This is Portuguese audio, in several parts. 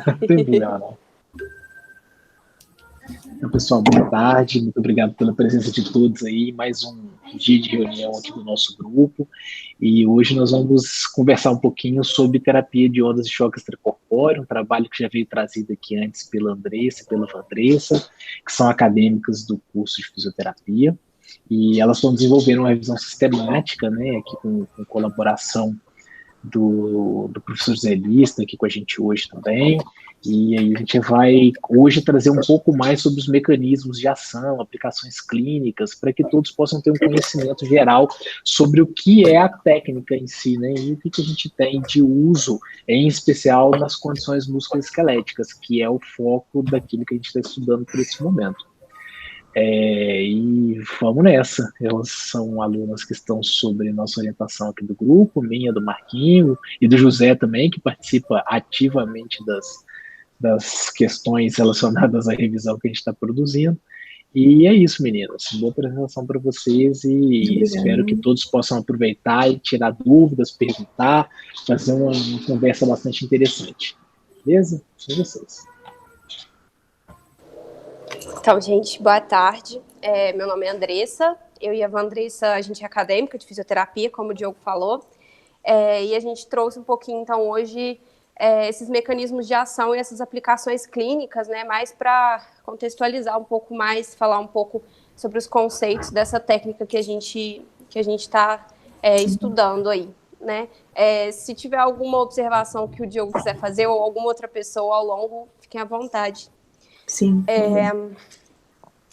Não tem problema, não. Então, pessoal, boa tarde. Muito obrigado pela presença de todos aí. Mais um dia de reunião aqui do nosso grupo. E hoje nós vamos conversar um pouquinho sobre terapia de ondas de choque extracorpóreo, um trabalho que já veio trazido aqui antes pela Andressa e pela Vandressa, que são acadêmicas do curso de fisioterapia. E elas estão desenvolvendo uma revisão sistemática, né, aqui com colaboração do professor Zé Lista aqui com a gente hoje também, e aí a gente vai hoje trazer um pouco mais sobre os mecanismos de ação, aplicações clínicas, para que todos possam ter um conhecimento geral sobre o que é a técnica em si, né, e o que a gente tem de uso, em especial nas condições musculoesqueléticas, que é o foco daquilo que a gente está estudando por esse momento. E vamos nessa. Elas são alunas que estão sob nossa orientação aqui do grupo, minha, do Marquinho e do José também, que participa ativamente das questões relacionadas à revisão que a gente está produzindo. E é isso, meninas. Boa apresentação para vocês e espero que todos possam aproveitar e tirar dúvidas, perguntar, fazer uma conversa bastante interessante. Beleza? Com vocês. Então, gente, boa tarde. Meu nome é Andressa. Eu e a Vandressa, a gente é acadêmica de fisioterapia, como o Diogo falou. E a gente trouxe um pouquinho, então, hoje, esses mecanismos de ação e essas aplicações clínicas, né, mais para contextualizar um pouco mais, falar um pouco sobre os conceitos dessa técnica que a gente está estudando aí, né? Se tiver alguma observação que o Diogo quiser fazer ou alguma outra pessoa ao longo, fiquem à vontade. Sim.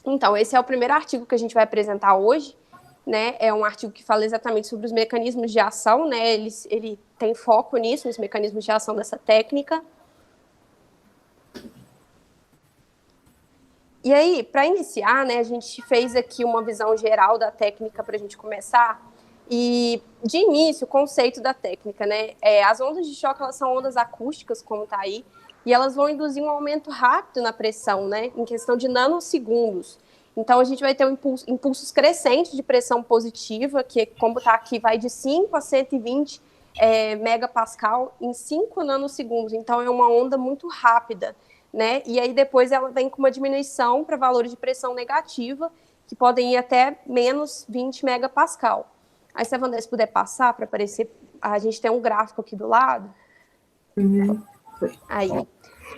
Então, esse é o primeiro artigo que a gente vai apresentar hoje, né? É um artigo que fala exatamente sobre os mecanismos de ação, né? Ele tem foco nisso, nos mecanismos de ação dessa técnica. E aí, para iniciar, né, a gente fez aqui uma visão geral da técnica para a gente começar. E, de início, o conceito da técnica, né? As ondas de choque, elas são ondas acústicas, como está aí, e elas vão induzir um aumento rápido na pressão, né, em questão de nanosegundos. Então, a gente vai ter impulsos crescentes de pressão positiva, que, como está aqui, vai de 5 a 120 megapascal em 5 nanosegundos. Então, é uma onda muito rápida, né? E aí, depois, ela vem com uma diminuição para valores de pressão negativa, que podem ir até menos 20 megapascal. Aí, se a Vanessa puder passar para aparecer, a gente tem um gráfico aqui do lado. Aí.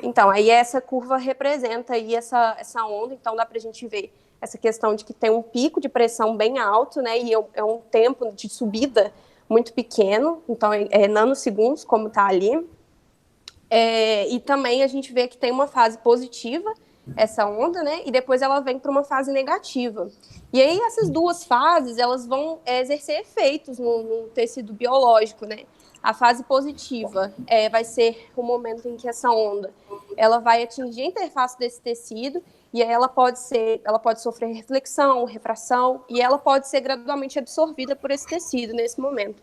Então, aí essa curva representa aí essa onda, então dá para a gente ver essa questão de que tem um pico de pressão bem alto, né, e é um tempo de subida muito pequeno, então é nanosegundos, como está ali. E também a gente vê que tem uma fase positiva, essa onda, né, e depois ela vem para uma fase negativa. E aí essas duas fases, elas vão exercer efeitos no tecido biológico, né. A fase positiva vai ser o momento em que essa onda ela vai atingir a interface desse tecido e aí ela pode sofrer reflexão, refração e ela pode ser gradualmente absorvida por esse tecido nesse momento.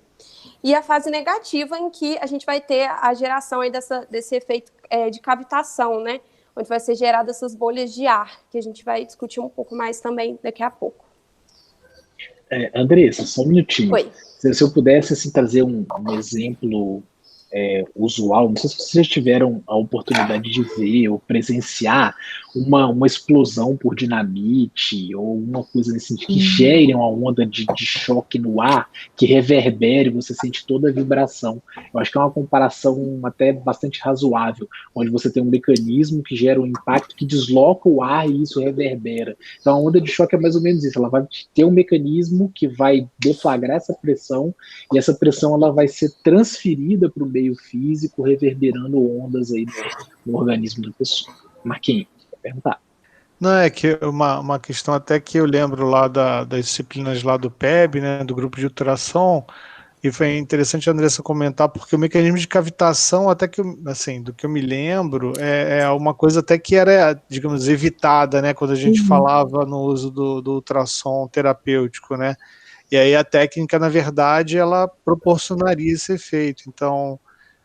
E a fase negativa em que a gente vai ter a geração aí desse efeito de cavitação, né? Onde vai ser gerada essas bolhas de ar, que a gente vai discutir um pouco mais também daqui a pouco. Andressa, só um minutinho. Oi. Se eu pudesse assim, trazer um exemplo usual, não sei se vocês já tiveram a oportunidade de ver ou presenciar uma explosão por dinamite ou uma coisa nesse sentido, que gere uma onda de choque no ar, que reverbere, você sente toda a vibração. Eu acho que é uma comparação até bastante razoável, onde você tem um mecanismo que gera um impacto que desloca o ar e isso reverbera. Então a onda de choque é mais ou menos isso, ela vai ter um mecanismo que vai deflagrar essa pressão e essa pressão ela vai ser transferida para o meio físico, reverberando ondas aí no organismo da pessoa. Marquinhos, quer perguntar? Não, é que uma questão até que eu lembro lá das disciplinas lá do PEB, né, do grupo de ultrassom, e foi interessante a Andressa comentar, porque o mecanismo de cavitação, até que, assim, do que eu me lembro, é uma coisa até que era, digamos, evitada, né, quando a gente falava no uso do ultrassom terapêutico, né, e aí a técnica, na verdade, ela proporcionaria esse efeito. Então,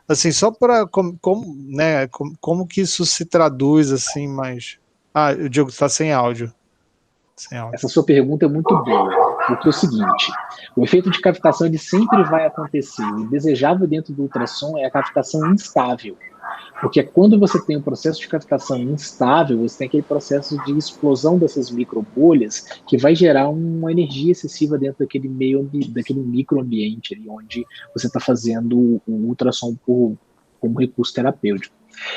assim, só para como que isso se traduz, assim, mais... o Diogo está sem áudio. Essa sua pergunta é muito boa, porque é o seguinte, o efeito de cavitação ele sempre vai acontecer, o desejável dentro do ultrassom é a cavitação instável. Porque quando você tem um processo de cavitação instável, você tem aquele processo de explosão dessas microbolhas que vai gerar uma energia excessiva dentro daquele daquele microambiente ali onde você está fazendo o ultrassom como recurso terapêutico.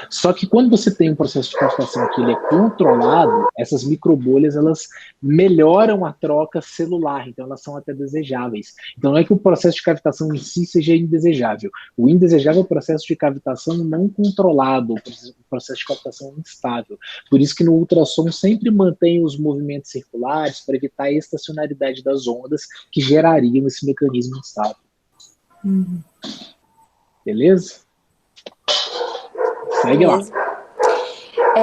Só que quando você tem um processo de cavitação que ele é controlado, essas microbolhas elas melhoram a troca celular, então elas são até desejáveis. Então não é que o processo de cavitação em si seja indesejável. O indesejável é o processo de cavitação não controlado, o processo de cavitação instável. Por isso que no ultrassom sempre mantém os movimentos circulares para evitar a estacionalidade das ondas que gerariam esse mecanismo instável. Beleza? Segue lá.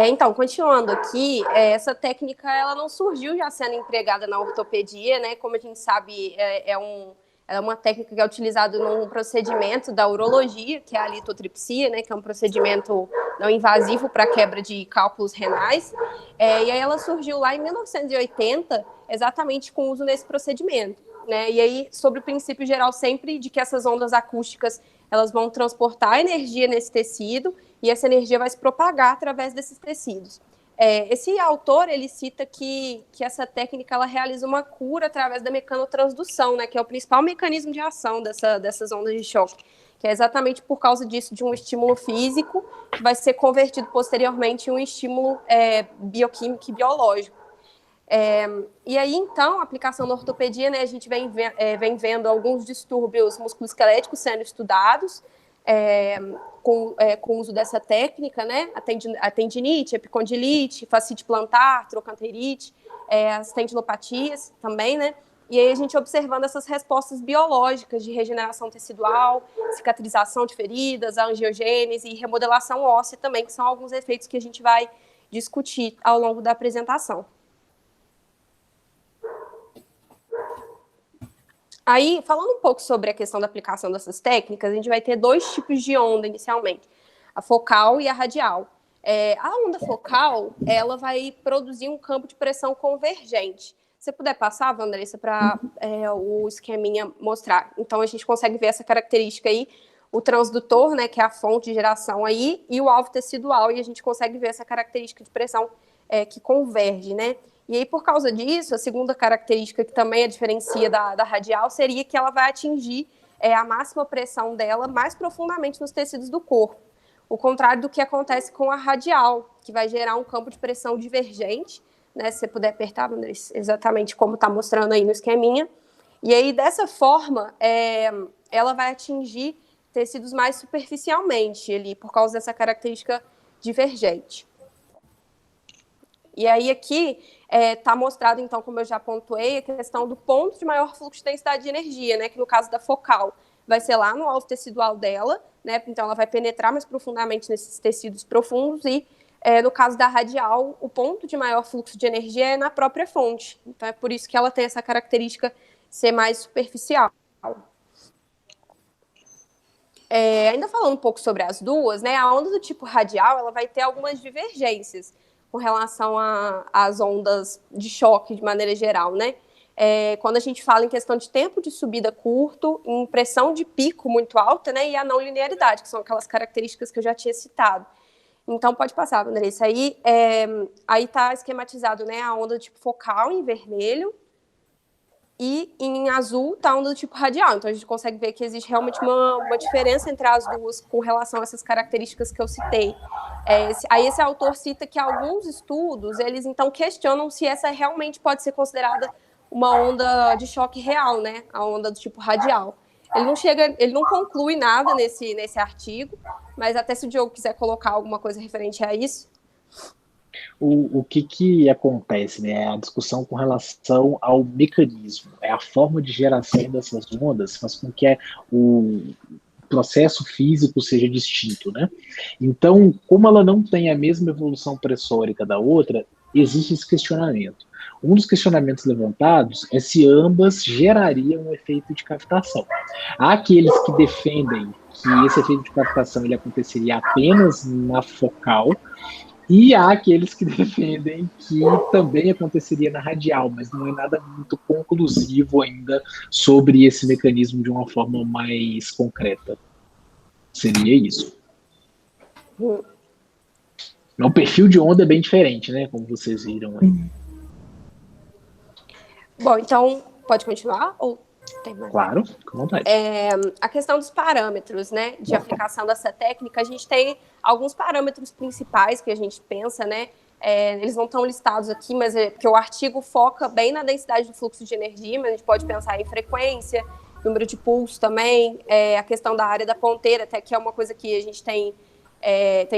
Então, continuando aqui, essa técnica ela não surgiu já sendo empregada na ortopedia, né? Como a gente sabe, é uma técnica que é utilizada num procedimento da urologia, que é a litotripsia, né? Que é um procedimento não invasivo para quebra de cálculos renais. E aí ela surgiu lá em 1980, exatamente com o uso nesse procedimento, né? E aí, sobre o princípio geral sempre de que essas ondas acústicas elas vão transportar energia nesse tecido e essa energia vai se propagar através desses tecidos. Esse autor, ele cita que essa técnica ela realiza uma cura através da mecanotransdução, né, que é o principal mecanismo de ação dessas ondas de choque, que é exatamente por causa disso, de um estímulo físico, que vai ser convertido posteriormente em um estímulo bioquímico e biológico. E aí, então, a aplicação na ortopedia, né, a gente vem vendo alguns distúrbios musculoesqueléticos sendo estudados com o uso dessa técnica, né, a tendinite, epicondilite, fascite plantar, trochanterite, as tendinopatias também, né, e aí a gente observando essas respostas biológicas de regeneração tecidual, cicatrização de feridas, a angiogênese e remodelação óssea também, que são alguns efeitos que a gente vai discutir ao longo da apresentação. Aí, falando um pouco sobre a questão da aplicação dessas técnicas, a gente vai ter dois tipos de onda inicialmente, a focal e a radial. A onda focal, ela vai produzir um campo de pressão convergente. Se você puder passar, Vanderessa, para o esqueminha mostrar. Então, a gente consegue ver essa característica aí, o transdutor, né, que é a fonte de geração aí, e o alvo tecidual, e a gente consegue ver essa característica de pressão que converge, né? E aí, por causa disso, a segunda característica que também a diferencia da radial seria que ela vai atingir a máxima pressão dela mais profundamente nos tecidos do corpo. O contrário do que acontece com a radial, que vai gerar um campo de pressão divergente, né? Se você puder apertar, Andrés, exatamente como está mostrando aí no esqueminha. E aí, dessa forma, ela vai atingir tecidos mais superficialmente, ali, por causa dessa característica divergente. E aí aqui está mostrado, então, como eu já pontuei, a questão do ponto de maior fluxo de densidade de energia, né, que no caso da focal vai ser lá no alvo tecidual dela, né, então ela vai penetrar mais profundamente nesses tecidos profundos e, no caso da radial, o ponto de maior fluxo de energia é na própria fonte. Então é por isso que ela tem essa característica ser mais superficial. Ainda falando um pouco sobre as duas, né, a onda do tipo radial ela vai ter algumas divergências com relação às ondas de choque de maneira geral, né? Quando a gente fala em questão de tempo de subida curto, em pressão de pico muito alta, né? E a não linearidade, que são aquelas características que eu já tinha citado. Então, pode passar, Andressa. Aí está esquematizado, né, a onda do tipo focal em vermelho e em azul está a onda do tipo radial. Então, a gente consegue ver que existe realmente uma diferença entre as duas com relação a essas características que eu citei. Aí esse autor cita que alguns estudos, eles então questionam se essa realmente pode ser considerada uma onda de choque real, né? A onda do tipo radial. Ele não conclui nada nesse artigo, mas até se o Diogo quiser colocar alguma coisa referente a isso. O que acontece, né? A discussão com relação ao mecanismo, a forma de geração dessas ondas faz com que o processo físico seja distinto, né? Então, como ela não tem a mesma evolução pressórica da outra, existe esse questionamento. Um dos questionamentos levantados é se ambas gerariam um efeito de cavitação. Há aqueles que defendem que esse efeito de cavitação ele aconteceria apenas na focal, e há aqueles que defendem que também aconteceria na radial, mas não é nada muito conclusivo ainda sobre esse mecanismo de uma forma mais concreta. Seria isso. O perfil de onda é bem diferente, né? Como vocês viram aí. Bom, então, pode continuar? Ou tem mais? Claro, com vontade. A questão dos parâmetros, né, de aplicação dessa técnica, a gente tem alguns parâmetros principais que a gente pensa, né? Eles não estão listados aqui, mas porque o artigo foca bem na densidade do fluxo de energia, mas a gente pode pensar em frequência, número de pulso também, a questão da área da ponteira, até que é uma coisa que a gente tem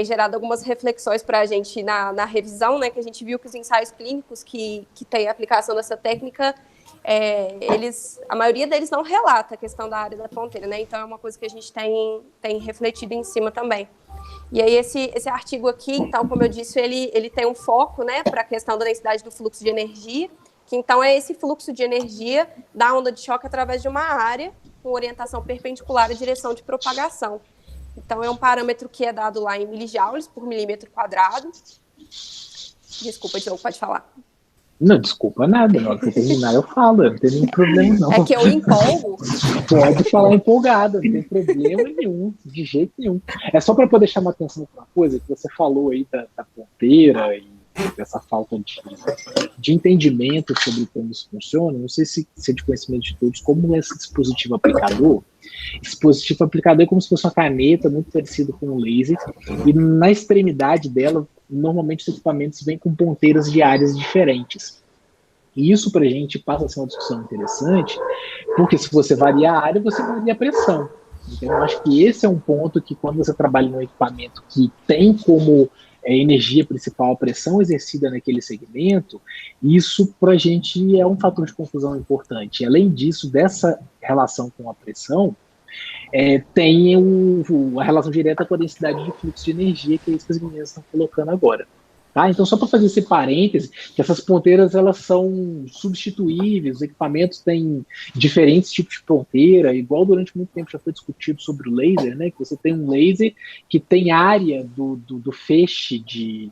gerado algumas reflexões para a gente na revisão, né, que a gente viu que os ensaios clínicos que têm a aplicação dessa técnica, a maioria deles não relata a questão da área da ponteira, né, então é uma coisa que a gente tem refletido em cima também. E aí esse artigo aqui, então, como eu disse, ele tem um foco, né, para a questão da densidade do fluxo de energia, que então é esse fluxo de energia da onda de choque através de uma área com orientação perpendicular à direção de propagação. Então, é um parâmetro que é dado lá em milijoules por milímetro quadrado. Desculpa, Diogo, pode falar. Não, desculpa nada. Na hora que eu terminar, eu falo. Não tem nenhum problema, não. É que eu empolgo. Pode falar empolgada, não tem problema nenhum, de jeito nenhum. É só para poder chamar atenção para uma coisa que você falou aí da ponteira e dessa falta de entendimento sobre como isso funciona. Não sei se é de conhecimento de todos, como é esse dispositivo aplicador. Esse dispositivo aplicador é como se fosse uma caneta, muito parecido com um laser, e na extremidade dela, normalmente os equipamentos vêm com ponteiras de áreas diferentes. E isso para a gente passa a ser uma discussão interessante, porque se você varia a área, você varia a pressão. Então, eu acho que esse é um ponto que, quando você trabalha num equipamento que tem como energia principal a pressão exercida naquele segmento, isso para a gente é um fator de confusão importante. E, além disso, dessa relação com a pressão, tem a relação direta com a densidade de fluxo de energia, que é isso que as meninas estão colocando agora. Tá? Então, só para fazer esse parêntese, que essas ponteiras elas são substituíveis, os equipamentos têm diferentes tipos de ponteira, igual durante muito tempo já foi discutido sobre o laser, né? Que você tem um laser que tem área do feixe de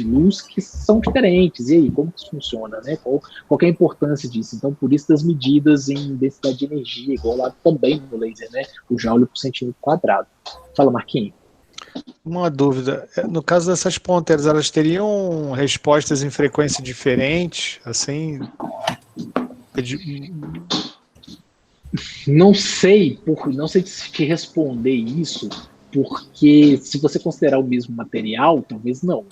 luz que são diferentes. E aí, como que isso funciona? Né? Qual é a importância disso? Então, por isso das medidas em densidade de energia, igual lá também no laser, né? O joule por centímetro quadrado. Fala, Marquinhos. Uma dúvida, no caso dessas ponteiras, elas teriam respostas em frequência diferentes, assim? Não sei te responder isso, porque se você considerar o mesmo material, talvez não.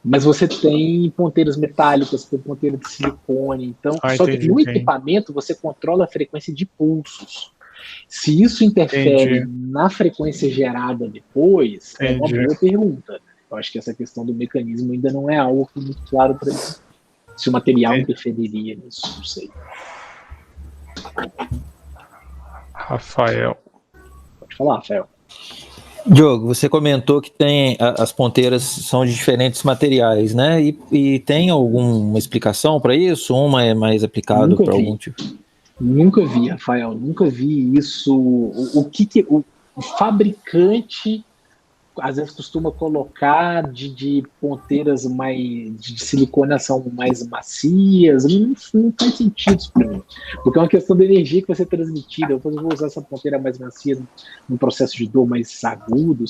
Mas você tem ponteiras metálicas, tem ponteira de silicone, então só que no equipamento você controla a frequência de pulsos. Se isso interfere na frequência gerada depois, é uma boa pergunta. Eu acho que essa questão do mecanismo ainda não é algo muito claro para mim. Se o material interferiria nisso, não sei. Rafael. Pode falar, Rafael. Diogo, você comentou que as ponteiras são de diferentes materiais, né? E tem alguma explicação para isso? Uma é mais aplicado para algum tipo? Nunca vi, Rafael, nunca vi isso. O fabricante às vezes costuma colocar de ponteiras de silicone são mais macias, não faz sentido isso para mim, porque é uma questão da energia que vai ser transmitida. Eu vou usar essa ponteira mais macia num processo de dor mais agudo,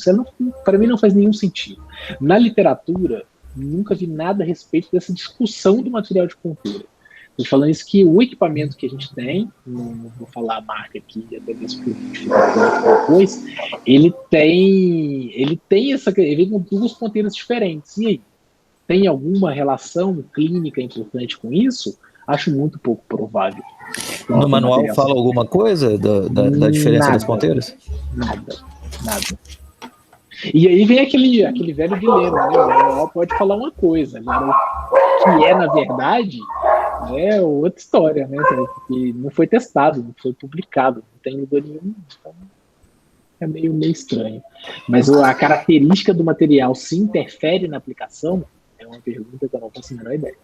para mim não faz nenhum sentido. Na literatura, nunca vi nada a respeito dessa discussão do material de ponteira. Estou falando isso que o equipamento que a gente tem, não vou falar a marca aqui, até mesmo depois, ele vem com duas ponteiras diferentes. E aí, tem alguma relação clínica importante com isso? Acho muito pouco provável. No manual fala alguma coisa da diferença das ponteiras? Nada. E aí vem aquele velho dilema, né? O manual pode falar uma coisa, agora o que é, na verdade, é outra história, né? Porque não foi testado, não foi publicado, não tem lugar nenhum, então é meio estranho. Mas a característica do material se interfere na aplicação é uma pergunta que eu não faço a menor ideia.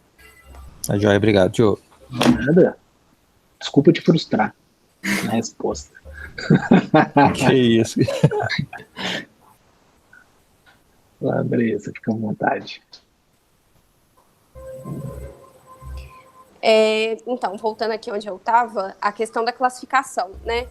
Joia, obrigado, Diogo. Nada. Desculpa te frustrar na resposta. Que isso. Andressa, fica à vontade. Então, voltando aqui onde eu estava, a questão da classificação, né?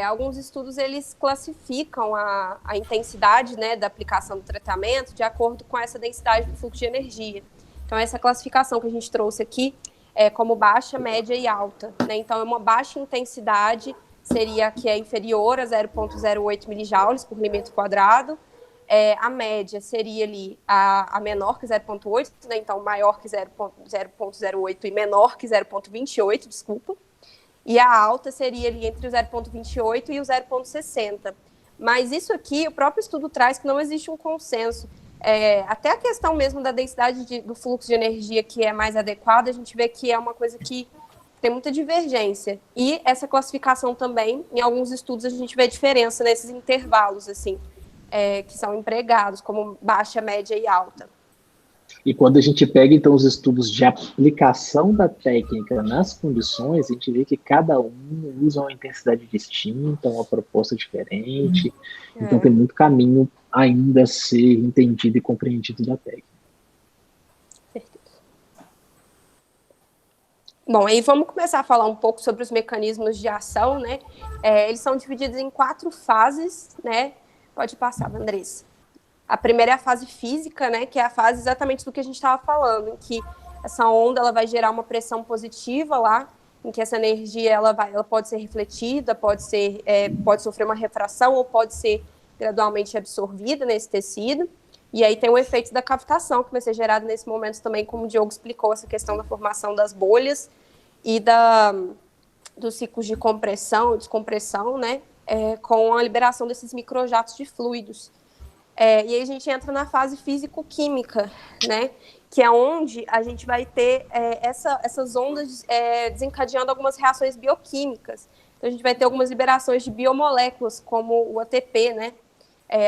Alguns estudos eles classificam a intensidade, né, da aplicação do tratamento de acordo com essa densidade do fluxo de energia. Então, essa classificação que a gente trouxe aqui é como baixa, média e alta, né? Então, uma baixa intensidade seria a que é inferior a 0,08 milijoules por milímetro quadrado. A média seria ali a menor que 0,8, né? Então maior que 0,08 e menor que 0,28, desculpa. E a alta seria ali entre o 0,28 e o 0,60. Mas isso aqui, o próprio estudo traz que não existe um consenso. Até a questão mesmo da densidade do fluxo de energia que é mais adequada, a gente vê que é uma coisa que tem muita divergência. E essa classificação também, em alguns estudos a gente vê diferença nesses intervalos, assim, que são empregados, como baixa, média e alta. E quando a gente pega, então, os estudos de aplicação da técnica nas condições, a gente vê que cada um usa uma intensidade distinta, uma proposta diferente. Então, tem muito caminho ainda a ser entendido e compreendido da técnica. Bom, aí vamos começar a falar um pouco sobre os mecanismos de ação, né? Eles são divididos em 4 fases, né? Pode passar, Andressa. A primeira é a fase física, né? Que é a fase exatamente do que a gente estava falando, em que essa onda ela vai gerar uma pressão positiva lá, em que essa energia ela pode ser refletida, pode sofrer uma refração ou pode ser gradualmente absorvida nesse tecido. E aí tem o efeito da cavitação, que vai ser gerado nesse momento também, como o Diogo explicou, essa questão da formação das bolhas e dos ciclos de compressão e descompressão, né? Com a liberação desses microjatos de fluidos. E aí a gente entra na fase físico-química, né? Que é onde a gente vai ter essas ondas desencadeando algumas reações bioquímicas. Então a gente vai ter algumas liberações de biomoléculas, como o ATP, né?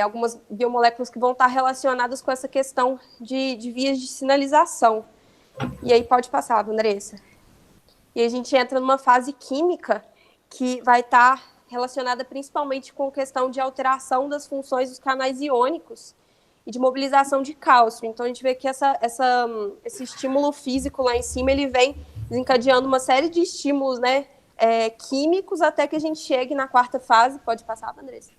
Algumas biomoléculas que vão estar relacionadas com essa questão de vias de sinalização. E aí pode passar, Andressa. E a gente entra numa fase química que vai estar relacionada principalmente com a questão de alteração das funções dos canais iônicos e de mobilização de cálcio. Então, a gente vê que esse estímulo físico lá em cima, ele vem desencadeando uma série de estímulos, né, químicos, até que a gente chegue na 4ª fase, pode passar, Andressa,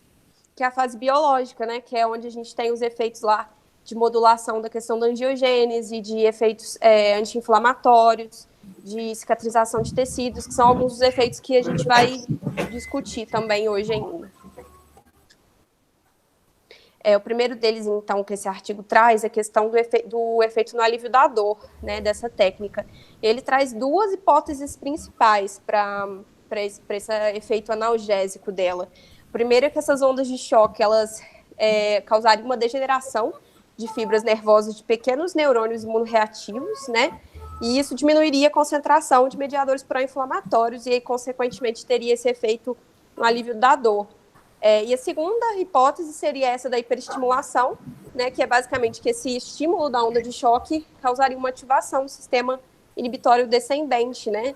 que é a fase biológica, né, que é onde a gente tem os efeitos lá de modulação da questão da angiogênese, de efeitos anti-inflamatórios, de cicatrização de tecidos, que são alguns dos efeitos que a gente vai discutir também hoje ainda. O primeiro deles, então, que esse artigo traz é a questão do efeito no alívio da dor, né, dessa técnica. Ele traz 2 hipóteses principais para esse efeito analgésico dela. O primeiro é que essas ondas de choque, elas causariam uma degeneração de fibras nervosas de pequenos neurônios imunorreativos, né? E isso diminuiria a concentração de mediadores pró-inflamatórios e aí, consequentemente, teria esse efeito no alívio da dor. E a segunda hipótese seria essa da hiperestimulação, né, que é basicamente que esse estímulo da onda de choque causaria uma ativação do sistema inibitório descendente, né?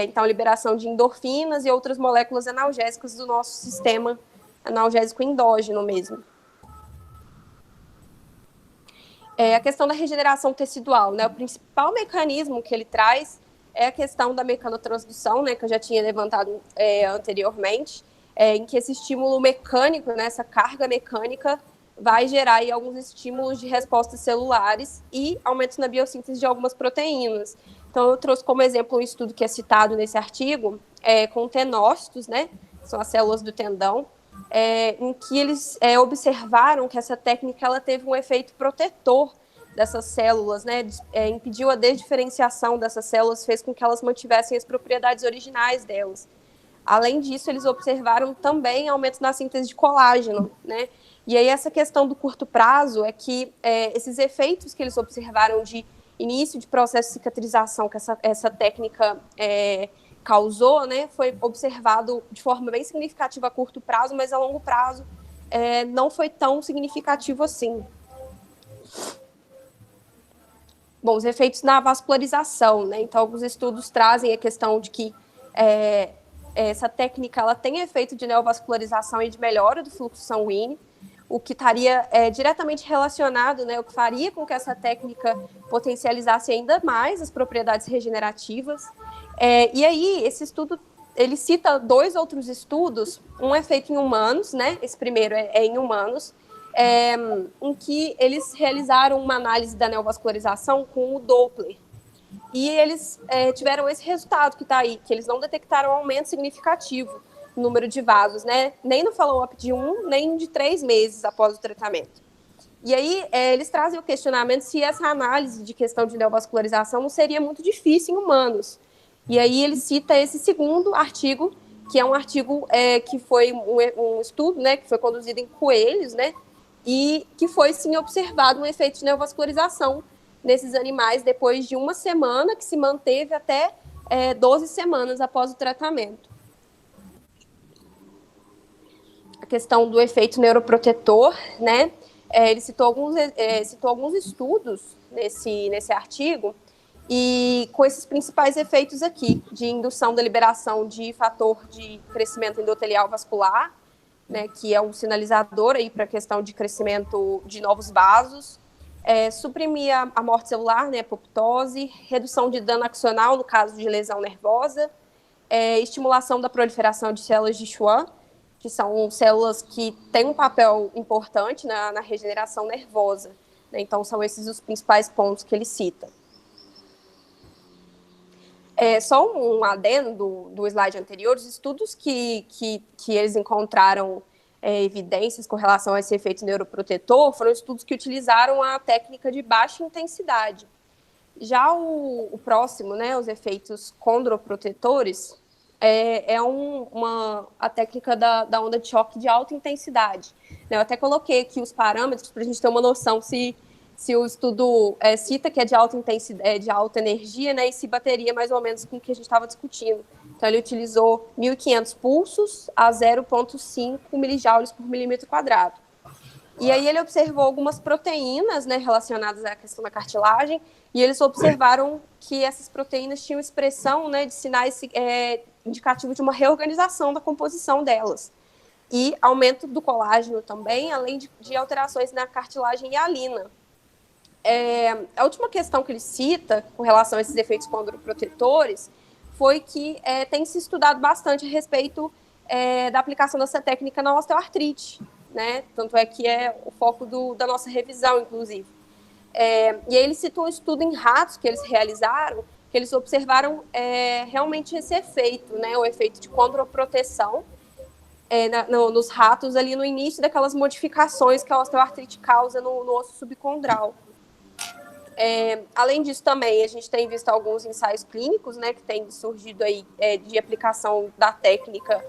Então, liberação de endorfinas e outras moléculas analgésicas do nosso sistema analgésico endógeno mesmo. A questão da regeneração tecidual, né? O principal mecanismo que ele traz é a questão da mecanotransdução, né, que eu já tinha levantado anteriormente, em que esse estímulo mecânico, né, essa carga mecânica, vai gerar aí alguns estímulos de respostas celulares e aumentos na biossíntese de algumas proteínas. Então, eu trouxe como exemplo um estudo que é citado nesse artigo, com tenócitos, né, são as células do tendão, em que eles observaram que essa técnica ela teve um efeito protetor dessas células, né, impediu a desdiferenciação dessas células, fez com que elas mantivessem as propriedades originais delas. Além disso, eles observaram também aumento na síntese de colágeno, né, e aí essa questão do curto prazo é que esses efeitos que eles observaram de início de processo de cicatrização que essa técnica causou, né, foi observado de forma bem significativa a curto prazo, mas a longo prazo não foi tão significativo assim. Bom, os efeitos na vascularização, né, então alguns estudos trazem a questão de que essa técnica ela tem efeito de neovascularização e de melhora do fluxo sanguíneo, o que estaria diretamente relacionado, né, o que faria com que essa técnica potencializasse ainda mais as propriedades regenerativas. E aí, esse estudo ele cita 2 outros estudos, um é feito em humanos, né? Esse primeiro é em humanos, em que eles realizaram uma análise da neovascularização com o Doppler. E eles tiveram esse resultado que está aí, que eles não detectaram aumento significativo no número de vasos, né? Nem no follow-up de 1, nem de 3 meses após o tratamento. E aí eles trazem o questionamento se essa análise de questão de neovascularização não seria muito difícil em humanos. E aí ele cita esse segundo artigo, que é um artigo que foi um estudo, né, que foi conduzido em coelhos, né, e que foi, sim, observado um efeito de neovascularização nesses animais depois de 1 semana, que se manteve até 12 semanas após o tratamento. A questão do efeito neuroprotetor, né, ele citou alguns estudos nesse artigo, e com esses principais efeitos aqui, de indução da liberação de fator de crescimento endotelial vascular, né, que é um sinalizador para a questão de crescimento de novos vasos, suprimir a morte celular, né, apoptose, redução de dano axonal no caso de lesão nervosa, estimulação da proliferação de células de Schwann, que são células que têm um papel importante na regeneração nervosa, né, então são esses os principais pontos que ele cita. Só um adendo do slide anterior, os estudos que eles encontraram evidências com relação a esse efeito neuroprotetor foram estudos que utilizaram a técnica de baixa intensidade. Já o próximo, né, os efeitos condroprotetores, a técnica da onda de choque de alta intensidade. Eu até coloquei aqui os parâmetros para a gente ter uma noção se o estudo cita que é de alta intensidade, de alta energia, né, e se bateria mais ou menos com o que a gente estava discutindo. Então, ele utilizou 1.500 pulsos a 0,5 milijoules por milímetro quadrado. E aí ele observou algumas proteínas, né, relacionadas à questão da cartilagem, e eles observaram que essas proteínas tinham expressão, né, de sinais indicativos de uma reorganização da composição delas. E aumento do colágeno também, além de alterações na cartilagem hialina. A última questão que ele cita com relação a esses efeitos condroprotetores foi que tem se estudado bastante a respeito da aplicação dessa técnica na osteoartrite, né? Tanto é que é o foco da nossa revisão, inclusive. E aí ele citou um estudo em ratos que eles realizaram, que eles observaram realmente esse efeito, né? O efeito de condroproteção nos ratos ali no início daquelas modificações que a osteoartrite causa no osso subcondral. Além disso, também, a gente tem visto alguns ensaios clínicos, né, que têm surgido aí de aplicação da técnica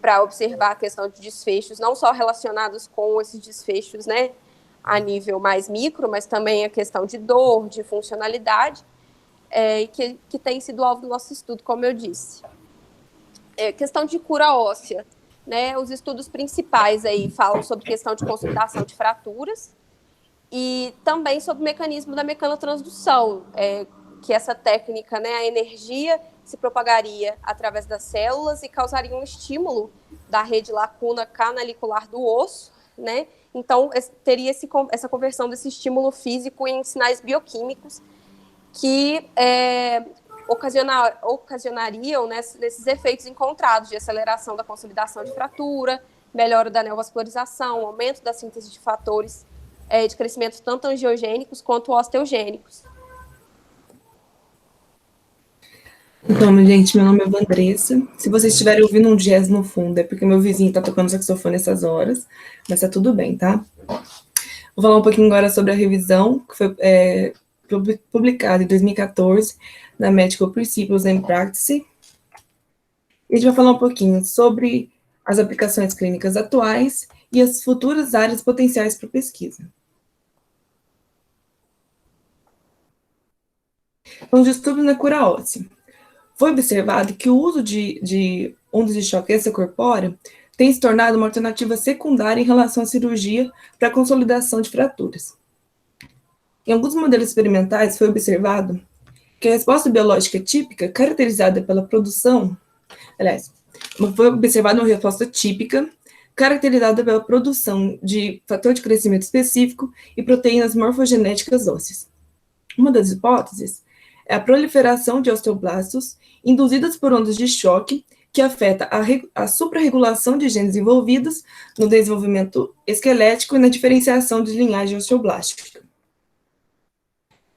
para observar a questão de desfechos, não só relacionados com esses desfechos, né, a nível mais micro, mas também a questão de dor, de funcionalidade, que tem sido alvo do nosso estudo, como eu disse. Questão de cura óssea, né, os estudos principais aí falam sobre questão de consolidação de fraturas, e também sobre o mecanismo da mecanotransdução, que essa técnica, né, a energia se propagaria através das células e causaria um estímulo da rede lacuna canalicular do osso, né? Então, teria essa conversão desse estímulo físico em sinais bioquímicos que ocasionariam, né, esses efeitos encontrados de aceleração da consolidação de fratura, melhora da neovascularização, aumento da síntese de fatores de crescimento tanto angiogênicos quanto osteogênicos. Então, gente, meu nome é Vandressa. Se vocês estiverem ouvindo um jazz no fundo, é porque meu vizinho está tocando saxofone nessas horas, mas tá tudo bem, tá? Vou falar um pouquinho agora sobre a revisão, que foi publicada em 2014 na Medical Principles and Practice. E a gente vai falar um pouquinho sobre as aplicações clínicas atuais e as futuras áreas potenciais para pesquisa. Então, distúrbio na cura óssea. Foi observado que o uso de ondas de choque extracorpóreo tem se tornado uma alternativa secundária em relação à cirurgia para a consolidação de fraturas. Em alguns modelos experimentais foi observado que a resposta biológica típica, caracterizada pela produção, foi observada uma resposta típica, caracterizada pela produção de fator de crescimento específico e proteínas morfogenéticas ósseas. Uma das hipóteses é a proliferação de osteoblastos induzidas por ondas de choque que afeta a suprarregulação de genes envolvidos no desenvolvimento esquelético e na diferenciação de linhagem osteoblástica.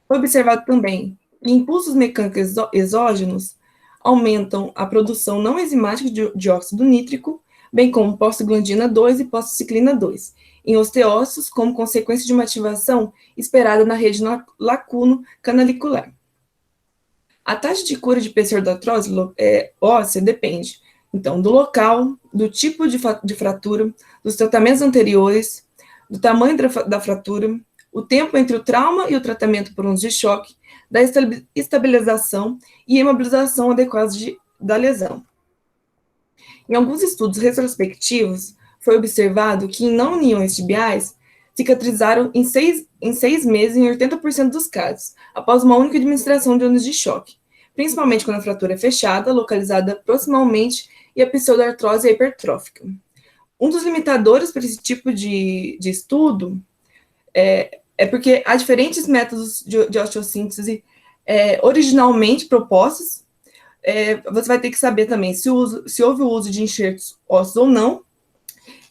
Foi observado também que impulsos mecânicos exógenos aumentam a produção não enzimática de dióxido nítrico, bem como prostaglandina 2 e prostaciclina 2, em osteócitos, como consequência de uma ativação esperada na rede lacuno-canalicular. A taxa de cura de pseudoartrose óssea depende, então, do local, do tipo de fratura, dos tratamentos anteriores, do tamanho da fratura, o tempo entre o trauma e o tratamento por ondas de choque, da estabilização e imobilização adequada da lesão. Em alguns estudos retrospectivos, foi observado que em não uniões tibiais cicatrizaram em 6 meses em 80% dos casos, após uma única administração de ondas de choque, principalmente quando a fratura é fechada, localizada proximalmente, e a pseudoartrose é hipertrófica. Um dos limitadores para esse tipo de estudo é porque há diferentes métodos de osteossíntese originalmente propostos. Você vai ter que saber também se houve o uso de enxertos ósseos ou não,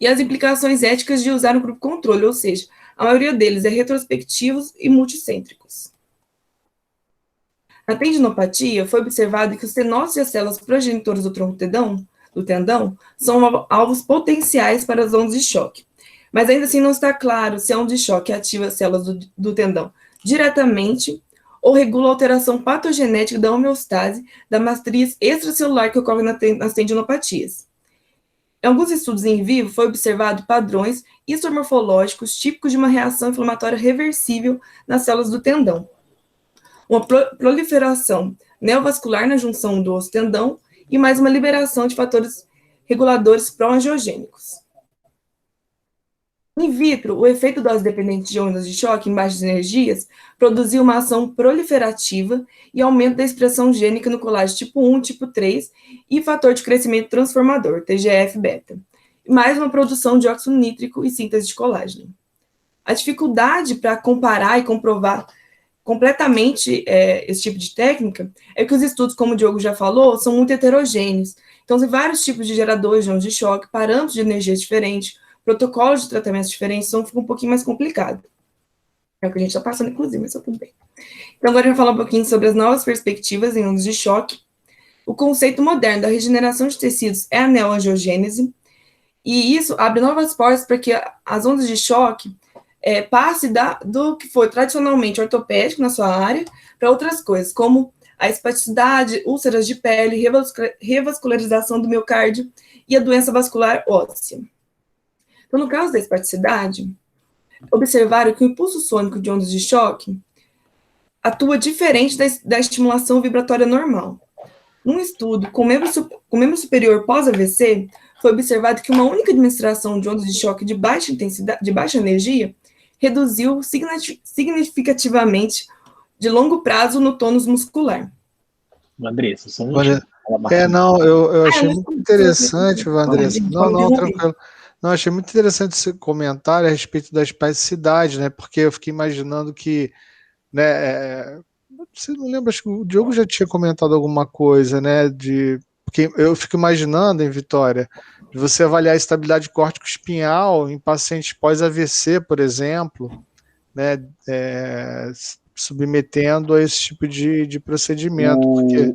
e as implicações éticas de usar um grupo controle, ou seja, a maioria deles é retrospectivos e multicêntricos. Na tendinopatia, foi observado que os tenócitos e as células progenitoras do tronco do tendão são alvos potenciais para as ondas de choque, mas ainda assim não está claro se a onda de choque ativa as células do tendão diretamente ou regula a alteração patogenética da homeostase da matriz extracelular que ocorre nas tendinopatias. Em alguns estudos em vivo, foi observado padrões isomorfológicos típicos de uma reação inflamatória reversível nas células do tendão. Uma proliferação neovascular na junção do osso-tendão e mais uma liberação de fatores reguladores pró-angiogênicos. In vitro, o efeito dose-dependente de ondas de choque em baixas energias produziu uma ação proliferativa e aumento da expressão gênica no colágeno tipo 1, tipo 3 e fator de crescimento transformador, TGF-beta, mais uma produção de óxido nítrico e síntese de colágeno. A dificuldade para comparar e comprovar completamente esse tipo de técnica é que os estudos, como o Diogo já falou, são muito heterogêneos. Então, tem vários tipos de geradores de ondas de choque, parâmetros de energia diferentes, protocolos de tratamentos diferentes, então fica um pouquinho mais complicado. É o que a gente está passando, inclusive, mas tá tudo bem. Então, agora eu vou falar um pouquinho sobre as novas perspectivas em ondas de choque. O conceito moderno da regeneração de tecidos é a neoangiogênese, e isso abre novas portas para que as ondas de choque passe do que foi tradicionalmente ortopédico na sua área para outras coisas, como a espasticidade, úlceras de pele, revascularização do miocárdio e a doença vascular óssea. Então, no caso da espasticidade, observaram que o impulso sônico de ondas de choque atua diferente da estimulação vibratória normal. Num estudo com membro superior pós-AVC, foi observado que uma única administração de ondas de choque de baixa intensidade, de baixa energia, reduziu significativamente de longo prazo no tônus muscular. Andressa, só um eu achei muito interessante, Andressa. Não, tranquilo. Não, achei muito interessante esse comentário a respeito da espasticidade, né? Porque eu fiquei imaginando que, né? Você não lembra? Acho que o Diogo já tinha comentado alguma coisa, né? Porque eu fico imaginando, em Vitória, de você avaliar a estabilidade córtico-espinhal em pacientes pós-AVC, por exemplo, né? Submetendo a esse tipo de procedimento.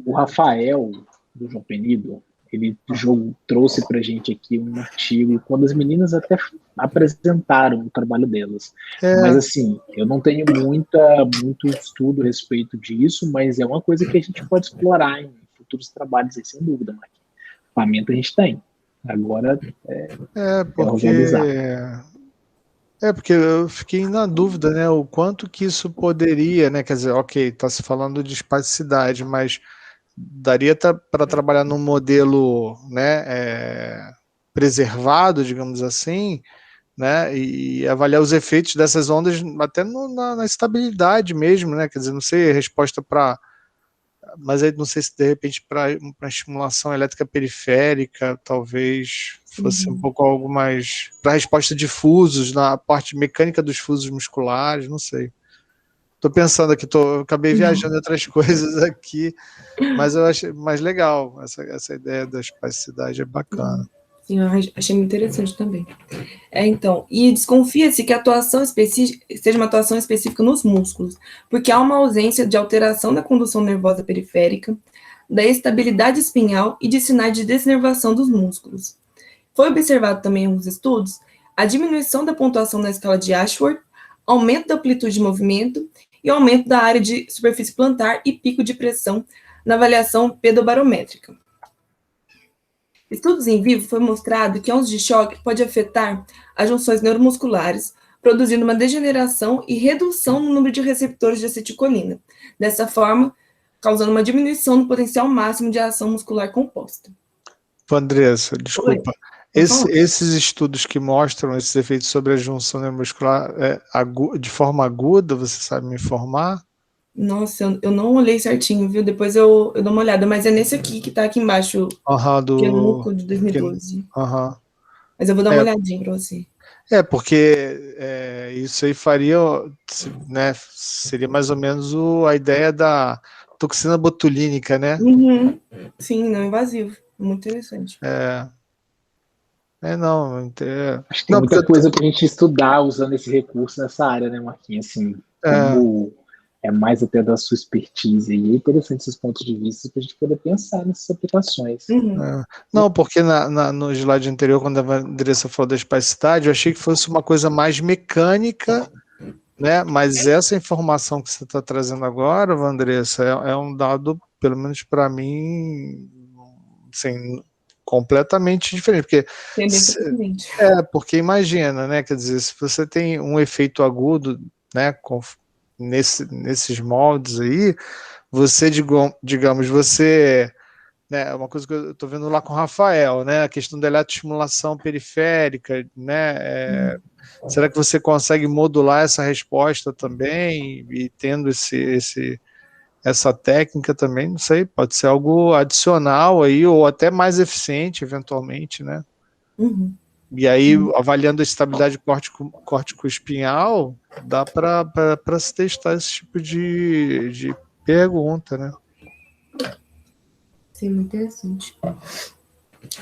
O Rafael, do João Penido, ele trouxe para a gente aqui um artigo, quando as meninas até apresentaram o trabalho delas. Mas assim, eu não tenho muito estudo a respeito disso, mas é uma coisa que a gente pode explorar em futuros trabalhos, aí, sem dúvida, Mike. Equipamento a gente tem. Agora porque eu fiquei na dúvida, né, o quanto que isso poderia, né, quer dizer, ok, está se falando de espasticidade, mas daria para trabalhar num modelo, né, preservado, digamos assim, né, e avaliar os efeitos dessas ondas até na estabilidade mesmo, né, quer dizer, não sei a resposta para, mas aí não sei se de repente para estimulação elétrica periférica talvez fosse um pouco algo mais para resposta de fusos, na parte mecânica dos fusos musculares, não sei. Tô pensando aqui, acabei viajando em outras coisas aqui, mas eu achei mais legal, essa ideia da espasticidade é bacana. Sim, eu achei muito interessante também. Então, e desconfia-se que a atuação específica seja uma atuação específica nos músculos, porque há uma ausência de alteração da condução nervosa periférica, da estabilidade espinhal e de sinais de desnervação dos músculos. Foi observado também em alguns estudos a diminuição da pontuação na escala de Ashworth, aumento da amplitude de movimento e aumento da área de superfície plantar e pico de pressão na avaliação pedobarométrica. Estudos em vivo foi mostrado que a onda de choque pode afetar as junções neuromusculares, produzindo uma degeneração e redução no número de receptores de acetilcolina, dessa forma, causando uma diminuição no potencial máximo de ação muscular composta. Andressa, desculpa. Esses estudos que mostram esses efeitos sobre a junção neuromuscular de forma aguda, você sabe me informar? Nossa, eu não olhei certinho, viu? Depois eu dou uma olhada, mas é nesse aqui que tá aqui embaixo, que é o Nuco de 2012. Mas eu vou dar uma olhadinha para você. Porque isso aí faria, né, seria mais ou menos a ideia da toxina botulínica, né? Uhum. Sim, não invasivo. Muito interessante. Acho que tem muita coisa para a gente estudar usando esse recurso nessa área, né, Marquinhos? Assim, como é mais até da sua expertise. E é interessante esses pontos de vista para a gente poder pensar nessas aplicações. Não, porque no slide anterior, quando a Andressa falou da espasticidade, eu achei que fosse uma coisa mais mecânica, né? Mas essa informação que você está trazendo agora, Andressa, é um dado, pelo menos para mim, assim, completamente diferente, porque imagina, né, quer dizer, se você tem um efeito agudo, né, nesses moldes aí, você, digamos, né, uma coisa que eu estou vendo lá com o Rafael, né, a questão da eletroestimulação periférica, né, será que você consegue modular essa resposta também, e tendo essa técnica também, não sei, pode ser algo adicional aí, ou até mais eficiente, eventualmente, né? E aí, avaliando a estabilidade córtico-espinhal, dá para se testar esse tipo de pergunta, né? Sim, muito interessante.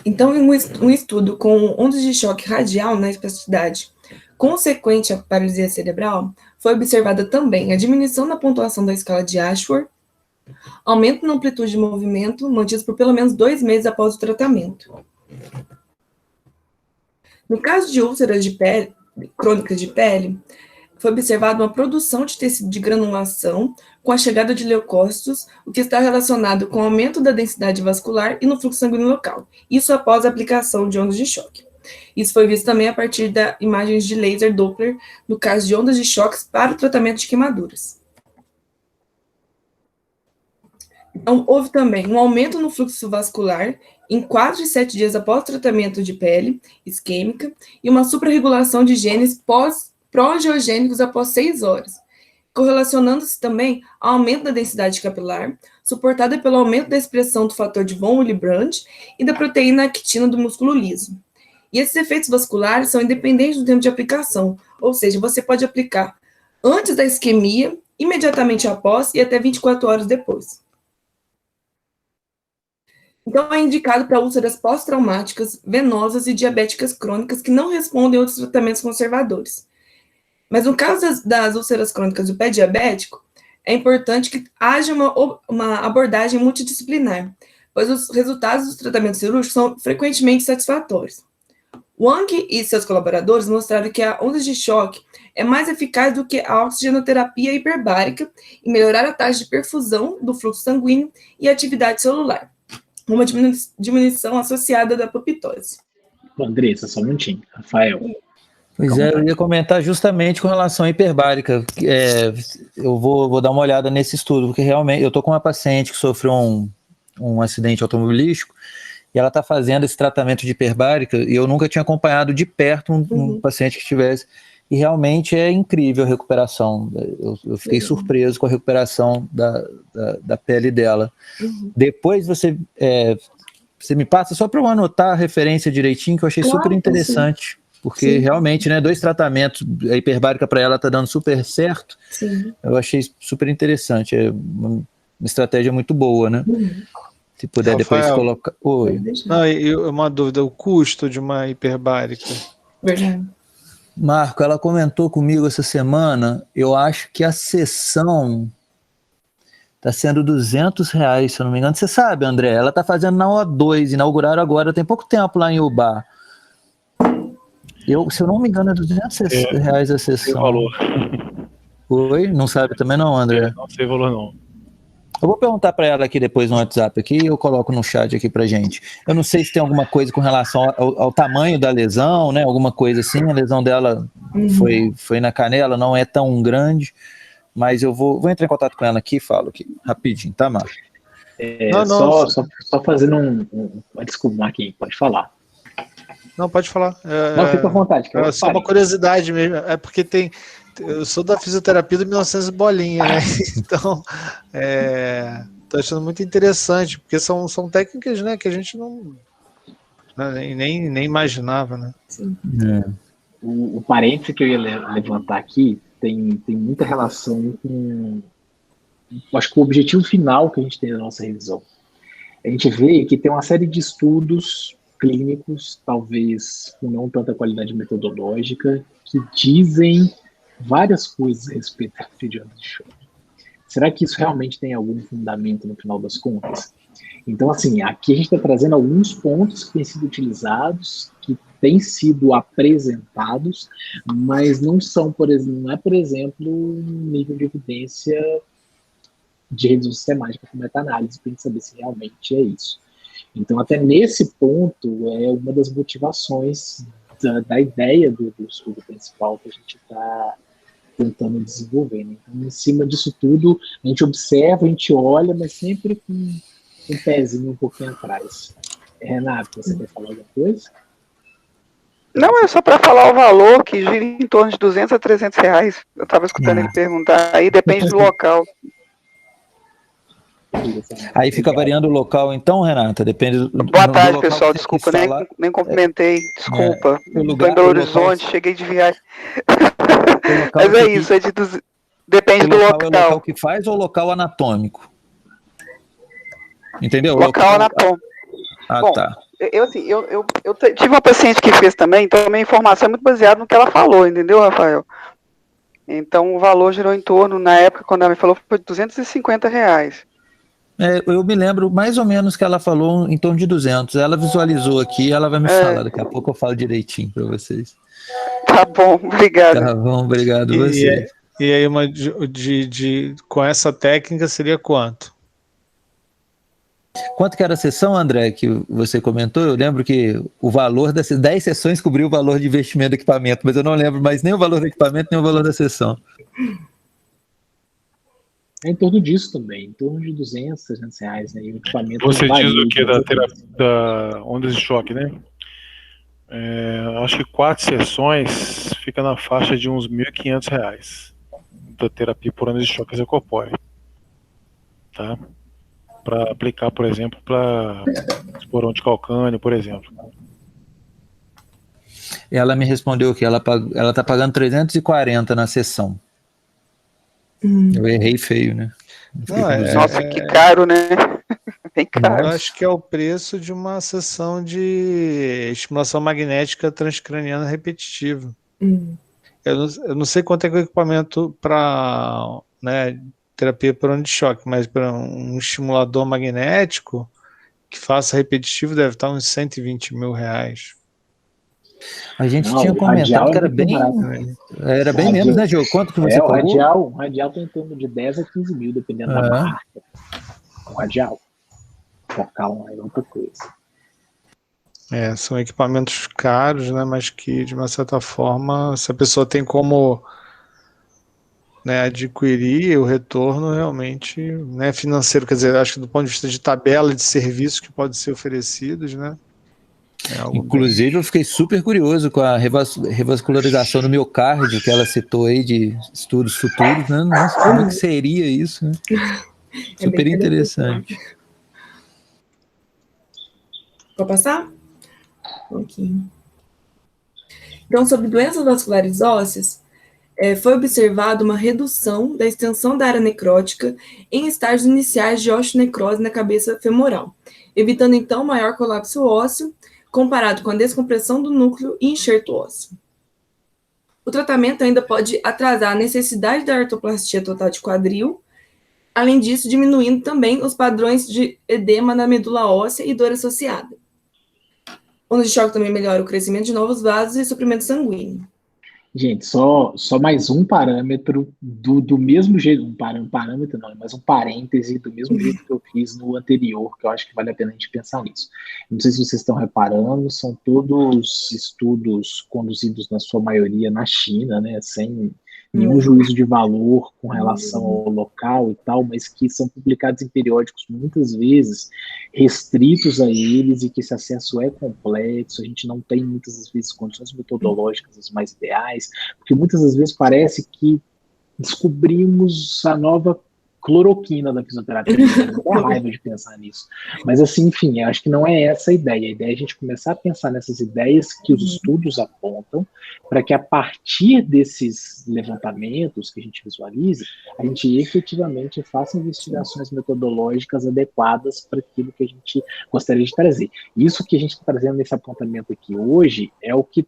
Então, um estudo com ondas de choque radial na espasticidade consequente à paralisia cerebral, foi observada também a diminuição na pontuação da escala de Ashworth, aumento na amplitude de movimento, mantidos por pelo menos 2 meses após o tratamento. No caso de úlceras de pele, crônicas de pele, foi observada uma produção de tecido de granulação com a chegada de leucócitos, o que está relacionado com o aumento da densidade vascular e no fluxo sanguíneo local, isso após a aplicação de ondas de choque. Isso foi visto também a partir de imagens de laser Doppler, no caso de ondas de choques para o tratamento de queimaduras. Então, houve também um aumento no fluxo vascular em 4 e 7 dias após o tratamento de pele isquêmica e uma suprarregulação de genes proangiogênicos após 6 horas, correlacionando-se também ao aumento da densidade capilar, suportada pelo aumento da expressão do fator de von Willebrand e da proteína actina do músculo liso. E esses efeitos vasculares são independentes do tempo de aplicação, ou seja, você pode aplicar antes da isquemia, imediatamente após e até 24 horas depois. Então, é indicado para úlceras pós-traumáticas, venosas e diabéticas crônicas que não respondem a outros tratamentos conservadores. Mas no caso das úlceras crônicas do pé diabético, é importante que haja uma abordagem multidisciplinar, pois os resultados dos tratamentos cirúrgicos são frequentemente satisfatórios. Wang e seus colaboradores mostraram que a onda de choque é mais eficaz do que a oxigenoterapia hiperbárica em melhorar a taxa de perfusão do fluxo sanguíneo e a atividade celular, uma diminuição associada da apoptose. Andressa, só um minutinho. Rafael. Pois é, eu ia comentar justamente com relação à hiperbárica. Eu vou dar uma olhada nesse estudo, porque realmente eu estou com uma paciente que sofreu um acidente automobilístico e ela está fazendo esse tratamento de hiperbárica e eu nunca tinha acompanhado de perto um paciente que tivesse. E realmente é incrível a recuperação. Eu fiquei surpreso com a recuperação da pele dela. Depois você me passa só para eu anotar a referência direitinho, que eu achei super interessante. porque Sim. realmente, né, 2 tratamentos, a hiperbárica para ela tá dando super certo. Sim. Eu achei super interessante, é uma estratégia muito boa, né? Se puder depois Rafael, colocar... Pode Oi. deixar. Não, e uma dúvida, o custo de uma hiperbárica? Verdade. Marco, ela comentou comigo essa semana, eu acho que a sessão está sendo R$200, se eu não me engano. Você sabe, André, ela está fazendo na O2, inauguraram agora, tem pouco tempo lá em Ubá. Se eu não me engano, é R$200 a Sem sessão. valor. Oi? Não sabe também não, André? Não sei valor, não. Eu vou perguntar para ela aqui depois no WhatsApp aqui e eu coloco no chat aqui pra gente. Eu não sei se tem alguma coisa com relação ao tamanho da lesão, né? Alguma coisa assim. A lesão dela foi na canela, não é tão grande, mas eu vou entrar em contato com ela aqui e falo aqui rapidinho, tá, Marco? Só fazendo desculpa, Marquinhos, pode falar. Não, pode falar. Não, fica à vontade. É só uma curiosidade mesmo, é porque eu sou da fisioterapia de 1900 bolinha, né? Então, tô achando muito interessante, porque são técnicas, né, que a gente não nem imaginava, né? Sim. O parêntese que eu ia levantar aqui tem muita relação com, acho que o objetivo final que a gente tem na nossa revisão. A gente vê que tem uma série de estudos clínicos, talvez com não tanta qualidade metodológica, que dizem várias coisas a respeito da terapia de ondas de choque. Será que isso realmente tem algum fundamento no final das contas? Então, assim, aqui a gente está trazendo alguns pontos que têm sido utilizados, que têm sido apresentados, mas não são, por exemplo, um nível de evidência de revisão sistemática com meta-análise para a gente saber se realmente é isso. Então, até nesse ponto, é uma das motivações da ideia do estudo principal que a gente está tentando desenvolver. Né? Então, em cima disso tudo, a gente observa, a gente olha, mas sempre com um pezinho um pouquinho atrás. Renato, você quer falar alguma coisa? Não, é só para falar o valor, que gira em torno de 200 a 300 reais. Eu estava escutando ele perguntar, aí depende do local. Aí fica variando o local, então, Renata? Depende do Boa tarde, local pessoal. que você Desculpa, instalar. nem cumprimentei. Desculpa. O Estou em Belo Horizonte, cheguei de viagem. Mas é isso, depende do local. É o local que faz ou o local anatômico? Entendeu? Local anatômico. Ah, bom, tá. Eu tive uma paciente que fez também, então a minha informação é muito baseada no que ela falou, entendeu, Rafael? Então o valor girou em torno, na época, quando ela me falou, foi R$250. Eu me lembro mais ou menos que ela falou em torno de 200. Ela visualizou aqui, ela vai me falar. Daqui a pouco eu falo direitinho para vocês. Tá bom, obrigado. Tá bom, obrigado você. E aí, com essa técnica seria quanto? Quanto que era a sessão, André, que você comentou? Eu lembro que o valor das 10 sessões cobriu o valor de investimento do equipamento, mas eu não lembro mais nem o valor do equipamento, nem o valor da sessão. É em torno disso também, em torno de 200, 300 reais, né? E o equipamento Você varia, diz o que da terapia da ondas de choque, né? Acho que 4 sessões fica na faixa de uns R$1.500 da terapia por ondas de choque extracorpóreo, tá? Para aplicar, por exemplo, para esporão de calcânio, por exemplo. Ela me respondeu que ela tá pagando 340 na sessão. Eu errei feio, né? Nossa, que caro, né? Bem caro. Eu acho que é o preço de uma sessão de estimulação magnética transcraniana repetitiva. Eu não sei quanto é que o equipamento para terapia por onda de choque, mas para um estimulador magnético que faça repetitivo deve estar uns R$120 mil. A gente tinha comentado que era bem barato, né? Era bem menos, né, Diogo? Quanto que você pagou? O radial tem em torno de 10 a 15 mil, dependendo da marca. O radial. Focal é outra coisa. São equipamentos caros, né, mas que, de uma certa forma, se a pessoa tem como adquirir, o retorno realmente financeiro, quer dizer, acho que do ponto de vista de tabela de serviços que podem ser oferecidos, né? Inclusive, eu fiquei super curioso com a revascularização do miocárdio que ela citou aí de estudos futuros, né? Nossa, como é que seria isso, né? Super interessante. Vou passar? Um pouquinho. Então, sobre doenças vasculares ósseas, foi observada uma redução da extensão da área necrótica em estágios iniciais de osteonecrose na cabeça femoral, evitando, então, maior colapso ósseo, comparado com a descompressão do núcleo e enxerto ósseo. O tratamento ainda pode atrasar a necessidade da artroplastia total de quadril, além disso, diminuindo também os padrões de edema na medula óssea e dor associada. Ondas de choque também melhora o crescimento de novos vasos e suprimento sanguíneo. Gente, só mais um parâmetro do mesmo jeito, um parâmetro não, mas um parêntese do mesmo jeito que eu fiz no anterior, que eu acho que vale a pena a gente pensar nisso. Não sei se vocês estão reparando, são todos estudos conduzidos na sua maioria na China, né, sem nenhum juízo de valor com relação ao local e tal, mas que são publicados em periódicos muitas vezes restritos a eles e que esse acesso é complexo, a gente não tem muitas vezes condições metodológicas as mais ideais, porque muitas das vezes parece que descobrimos a nova cloroquina da fisioterapia, eu tenho raiva de pensar nisso, mas assim, enfim, eu acho que não é essa a ideia é a gente começar a pensar nessas ideias que os estudos apontam, para que a partir desses levantamentos que a gente visualize, a gente efetivamente faça investigações metodológicas adequadas para aquilo que a gente gostaria de trazer. Isso que a gente está trazendo nesse apontamento aqui hoje é o que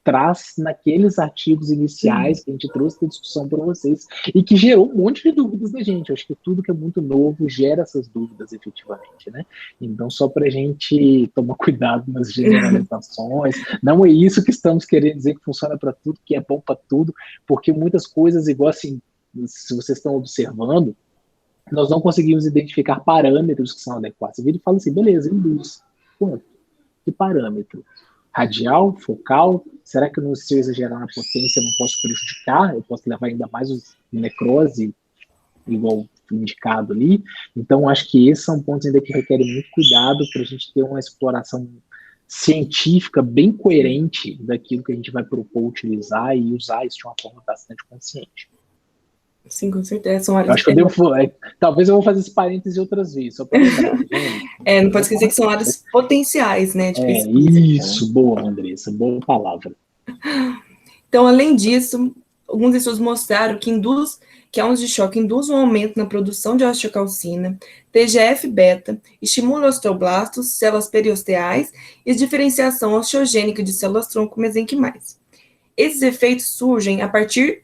traz naqueles artigos iniciais que a gente trouxe da discussão para vocês e que gerou um monte de dúvidas da gente. Eu acho que tudo que é muito novo gera essas dúvidas efetivamente, né? Então, só para a gente tomar cuidado nas generalizações, não é isso que estamos querendo dizer que funciona para tudo, que é bom para tudo, porque muitas coisas, igual assim, se vocês estão observando, nós não conseguimos identificar parâmetros que são adequados. Você vira e fala assim, beleza, induz. Quanto? Que parâmetro? Radial, focal, será que se eu exagerar na potência eu não posso prejudicar? Eu posso levar ainda mais necrose, igual indicado ali? Então, acho que esses são pontos ainda que requerem muito cuidado para a gente ter uma exploração científica bem coerente daquilo que a gente vai propor utilizar e usar isso de uma forma bastante consciente. Sim, com certeza. São áreas acho que talvez eu vou fazer esse parêntese outras vezes, só para lembrar. Não pode esquecer que são áreas potenciais, né? De isso, boa, Andressa, boa palavra. Então, além disso, alguns estudos mostraram que a ondas de choque induz um aumento na produção de osteocalcina, TGF-beta, estimula osteoblastos, células periosteais e diferenciação osteogênica de células-tronco mesenquimais. Esses efeitos surgem a partir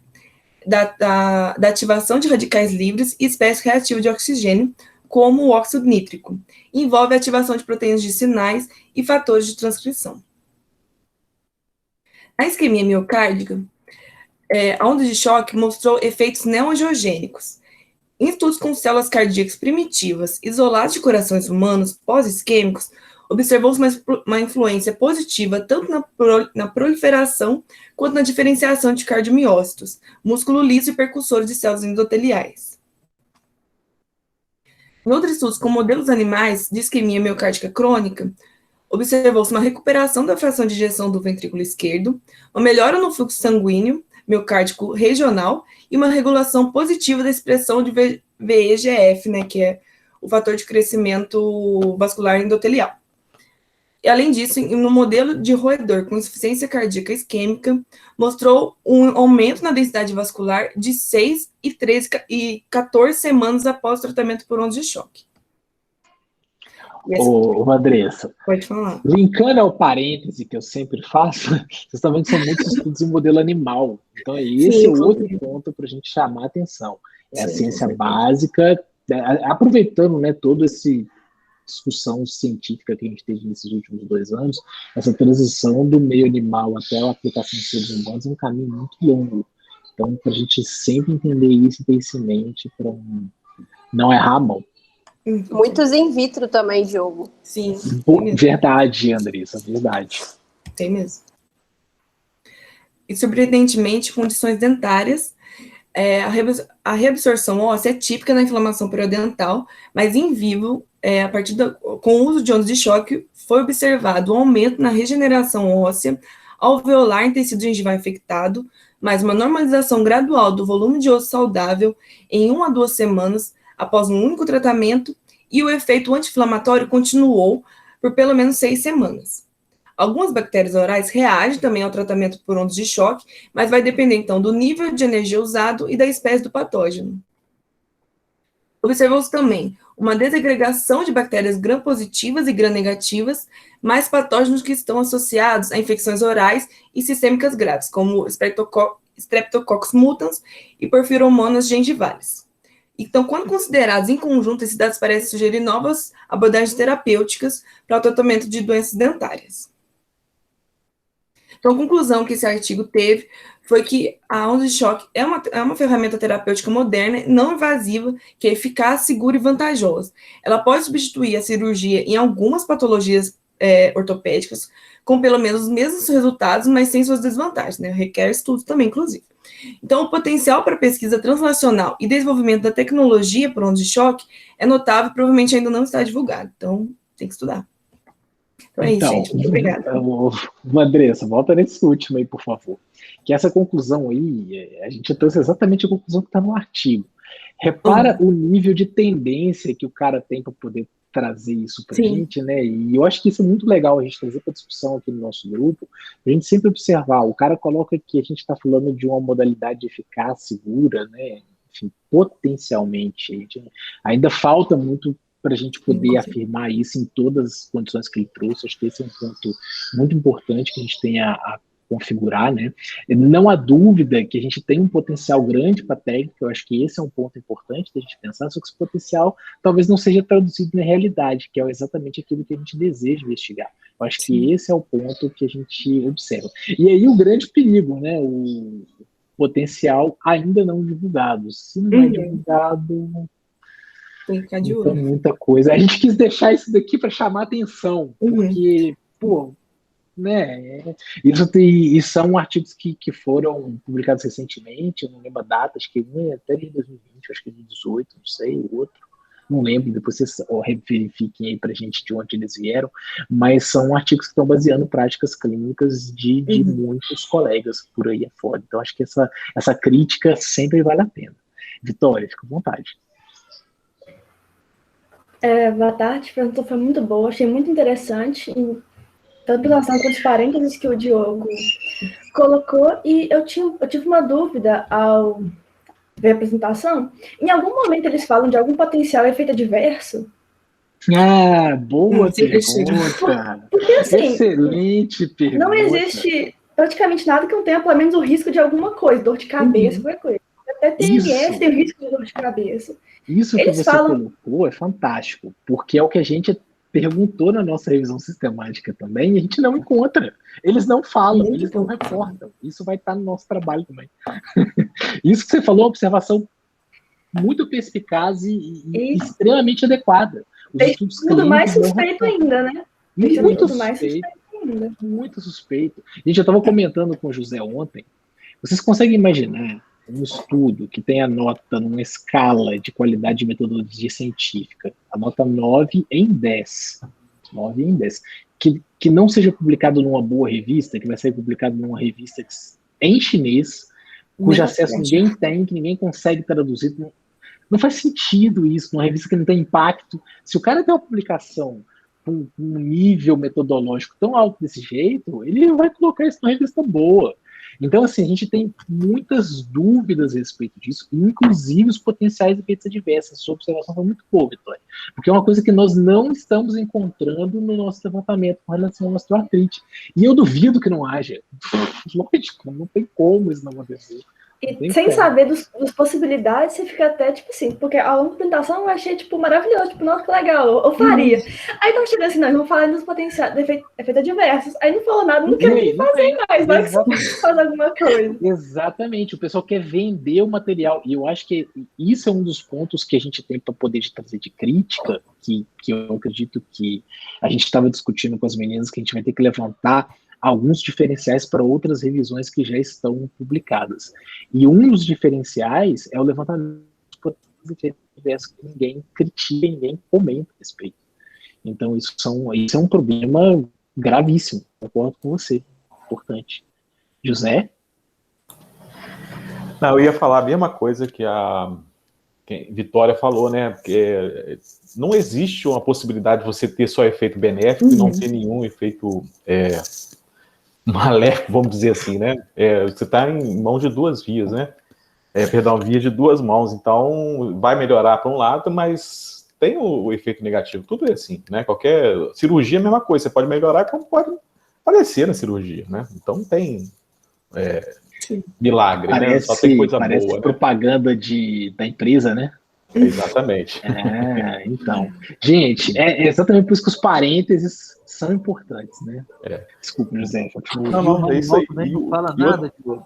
da ativação de radicais livres e espécies reativas de oxigênio, como o óxido nítrico. Envolve a ativação de proteínas de sinais e fatores de transcrição. A isquemia miocárdica, a onda de choque mostrou efeitos neoangiogênicos. Em estudos com células cardíacas primitivas, isoladas de corações humanos pós-isquêmicos, observou-se uma influência positiva tanto na proliferação quanto na diferenciação de cardiomiócitos, músculo liso e percussores de células endoteliais. Em outros estudos com modelos animais de isquemia miocárdica crônica, observou-se uma recuperação da fração de ejeção do ventrículo esquerdo, uma melhora no fluxo sanguíneo miocárdico regional e uma regulação positiva da expressão de VEGF, né, que é o fator de crescimento vascular endotelial. E, além disso, no modelo de roedor com insuficiência cardíaca isquêmica, mostrou um aumento na densidade vascular de 6 e 13 e 14 semanas após o tratamento por ondas de choque. Ô, Andressa, pode falar. Linkando ao parêntese que eu sempre faço, vocês também são muitos estudos em modelo animal. Então, esse é outro ponto para a gente chamar a atenção. É a ciência básica, aproveitando, né, todo esse discussão científica que a gente teve nesses últimos 2 anos, essa transição do meio animal até a aplicação em seres humanos é um caminho muito longo. Então, para a gente sempre entender isso e ter isso em mente, para não errar a mão. Muitos in vitro também, Diogo. Sim. Verdade, Andressa, verdade. Tem mesmo. E, surpreendentemente, condições dentárias, a reabsorção óssea é típica na inflamação periodental, mas em vivo, com o uso de ondas de choque, foi observado um aumento na regeneração óssea alveolar em tecido gengival infectado, mas uma normalização gradual do volume de osso saudável em 1 a 2 semanas após um único tratamento, e o efeito anti-inflamatório continuou por pelo menos 6 semanas. Algumas bactérias orais reagem também ao tratamento por ondas de choque, mas vai depender, então, do nível de energia usado e da espécie do patógeno. Observamos também uma desagregação de bactérias gram-positivas e gram-negativas, mais patógenos que estão associados a infecções orais e sistêmicas graves, como Streptococcus mutans e Porphyromonas gingivalis. Então, quando considerados em conjunto, esses dados parecem sugerir novas abordagens terapêuticas para o tratamento de doenças dentárias. Então, a conclusão que esse artigo teve foi que a onda de choque é uma ferramenta terapêutica moderna, não invasiva, que é eficaz, segura e vantajosa. Ela pode substituir a cirurgia em algumas patologias ortopédicas, com pelo menos os mesmos resultados, mas sem suas desvantagens, né? Requer estudos também, inclusive. Então, o potencial para pesquisa translacional e desenvolvimento da tecnologia por onda de choque é notável e provavelmente ainda não está divulgado. Então, tem que estudar. Então é isso, gente. Muito obrigada. Andressa, volta nesse último aí, por favor. Que essa conclusão aí, a gente trouxe exatamente a conclusão que está no artigo. Repara o nível de tendência que o cara tem para poder trazer isso para a gente, né? E eu acho que isso é muito legal a gente trazer para discussão aqui no nosso grupo, a gente sempre observar, o cara coloca que a gente está falando de uma modalidade eficaz, segura, né? Enfim, potencialmente. Ainda falta muito para a gente poder afirmar isso em todas as condições que ele trouxe. Acho que esse é um ponto muito importante que a gente tenha a configurar, né? Não há dúvida que a gente tem um potencial grande para a técnica, eu acho que esse é um ponto importante da gente pensar, só que esse potencial talvez não seja traduzido na realidade, que é exatamente aquilo que a gente deseja investigar. Eu acho que esse é o ponto que a gente observa. E aí o grande perigo, né? O potencial ainda não divulgado. Se não é divulgado, tem que ficar de olho. Tem muita coisa. A gente quis deixar isso daqui para chamar atenção, porque, pô, né? E são artigos que foram publicados recentemente, eu não lembro a data, acho que um é até de 2020, acho que é de 2018, não sei, o outro, não lembro, depois vocês verifiquem aí pra gente de onde eles vieram, mas são artigos que estão baseando práticas clínicas de muitos colegas por aí afora. Então, acho que essa crítica sempre vale a pena. Vitória, fica à vontade. Boa tarde, a pergunta foi muito boa, achei muito interessante, tanto em relação com os parênteses que o Diogo colocou, e eu tive uma dúvida ao ver a apresentação. Em algum momento eles falam de algum potencial efeito adverso? Ah, boa pergunta! Porque, assim, excelente pergunta! Não existe praticamente nada que não tenha pelo menos o risco de alguma coisa, dor de cabeça, qualquer coisa. Até TMS tem o risco de dor de cabeça. Isso que você colocou é fantástico, porque é o que a gente perguntou na nossa revisão sistemática também, e a gente não encontra. Eles não falam, eles não reportam. Isso vai estar no nosso trabalho também. Isso que você falou é uma observação muito perspicaz e extremamente adequada. Tudo mais suspeito ainda, né? Muito suspeito. Gente, eu estava comentando com o José ontem, vocês conseguem imaginar um estudo que tem a nota numa escala de qualidade de metodologia científica, a nota 9 em 10, que não seja publicado numa boa revista, que vai ser publicado numa revista em chinês, cujo acesso ninguém tem, que ninguém consegue traduzir. Não faz sentido isso, numa revista que não tem impacto. Se o cara tem uma publicação com um nível metodológico tão alto desse jeito, ele vai colocar isso numa revista boa. Então, assim, a gente tem muitas dúvidas a respeito disso, inclusive os potenciais efeitos adversos. A sua observação foi muito boa, Vitória, porque é uma coisa que nós não estamos encontrando no nosso levantamento com relação à osteoartrite. E eu duvido que não haja. Lógico, não tem como isso não acontecer. E sem saber das possibilidades, você fica até, tipo assim, porque a longa apresentação eu achei, tipo, maravilhoso, tipo, nossa, que legal, eu faria. Aí não chega assim, não, vamos falar dos potenciais, efeitos adversos. Aí não falou nada, não quero nem fazer mais, vai que você faz alguma coisa. Exatamente, o pessoal quer vender o material, e eu acho que isso é um dos pontos que a gente tem para poder trazer de crítica, que eu acredito que a gente estava discutindo com as meninas, que a gente vai ter que levantar alguns diferenciais para outras revisões que já estão publicadas. E um dos diferenciais é o levantamento de que ninguém critica, ninguém comenta a respeito. Então, isso é um problema gravíssimo, concordo com você, importante. José? Não, eu ia falar a mesma coisa que a Vitória falou, né? Porque não existe uma possibilidade de você ter só efeito benéfico e não ter nenhum efeito maléfico, vamos dizer assim, né? Você está em mão de duas vias, né? Via de duas mãos. Então, vai melhorar para um lado, mas tem o efeito negativo. Tudo é assim, né? Qualquer cirurgia é a mesma coisa. Você pode melhorar como pode falecer na cirurgia, né? Então, tem milagre, né? Só tem coisa parece boa. propaganda da empresa, né? Exatamente. Então. Gente, é exatamente por isso que os parênteses são importantes, né? Desculpa, José. Não, é isso aí. Não fala nada, Diogo.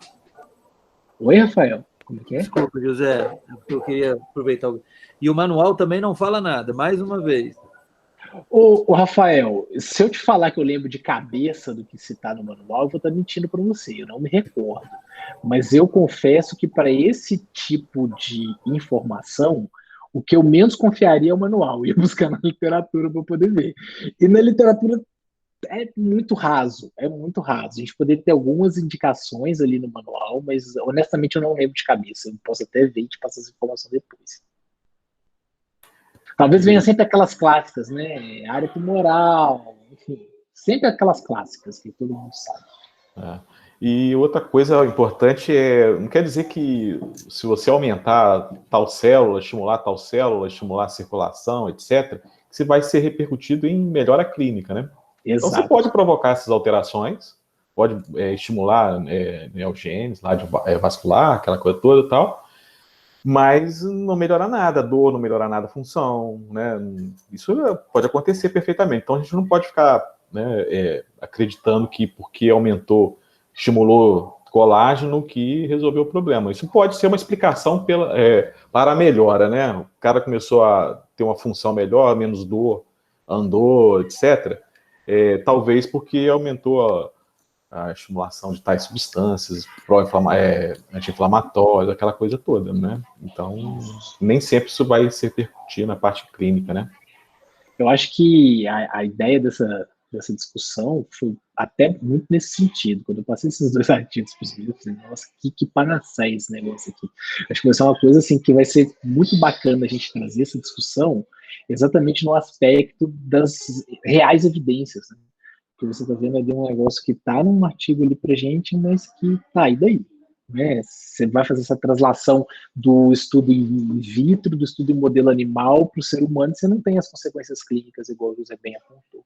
Oi, Rafael. Como que é? Desculpa, José, porque eu queria aproveitar. E o manual também não fala nada, mais uma vez. Ô, Rafael, se eu te falar que eu lembro de cabeça do que se está no manual, eu vou estar mentindo para você, eu não me recordo. Mas eu confesso que para esse tipo de informação, o que eu menos confiaria é o manual, eu ia buscar na literatura para poder ver. E na literatura é muito raso, é muito raso. A gente poderia ter algumas indicações ali no manual, mas honestamente eu não lembro de cabeça. Eu posso até ver e te passar essa informação depois. Talvez venha sempre aquelas clássicas, né? Área tumoral, enfim, sempre aquelas clássicas que todo mundo sabe. E outra coisa importante não quer dizer que se você aumentar tal célula, estimular a circulação, etc., você vai ser repercutido em melhora clínica, né? Exato. Então você pode provocar essas alterações, pode estimular neogênese vascular, aquela coisa toda e tal, mas não melhora nada a dor, não melhora nada a função, né? Isso pode acontecer perfeitamente. Então a gente não pode ficar acreditando que porque estimulou colágeno que resolveu o problema. Isso pode ser uma explicação para a melhora, né? O cara começou a ter uma função melhor, menos dor, andou, etc., talvez porque aumentou a estimulação de tais substâncias, anti-inflamatórias, aquela coisa toda, né? Então, nem sempre isso vai se repercutir na parte clínica, né? Eu acho que a ideia dessa discussão foi até muito nesse sentido. Quando eu passei esses 2 artigos para os meus, eu falei, nossa, que panaceia esse negócio aqui. Acho que vai ser uma coisa assim que vai ser muito bacana a gente trazer essa discussão exatamente no aspecto das reais evidências, né? Porque você está vendo ali um negócio que está num artigo ali para gente, mas que tá, e daí? Né? Você vai fazer essa translação do estudo in vitro, do estudo em modelo animal para o ser humano, você não tem as consequências clínicas, igual o José bem apontou.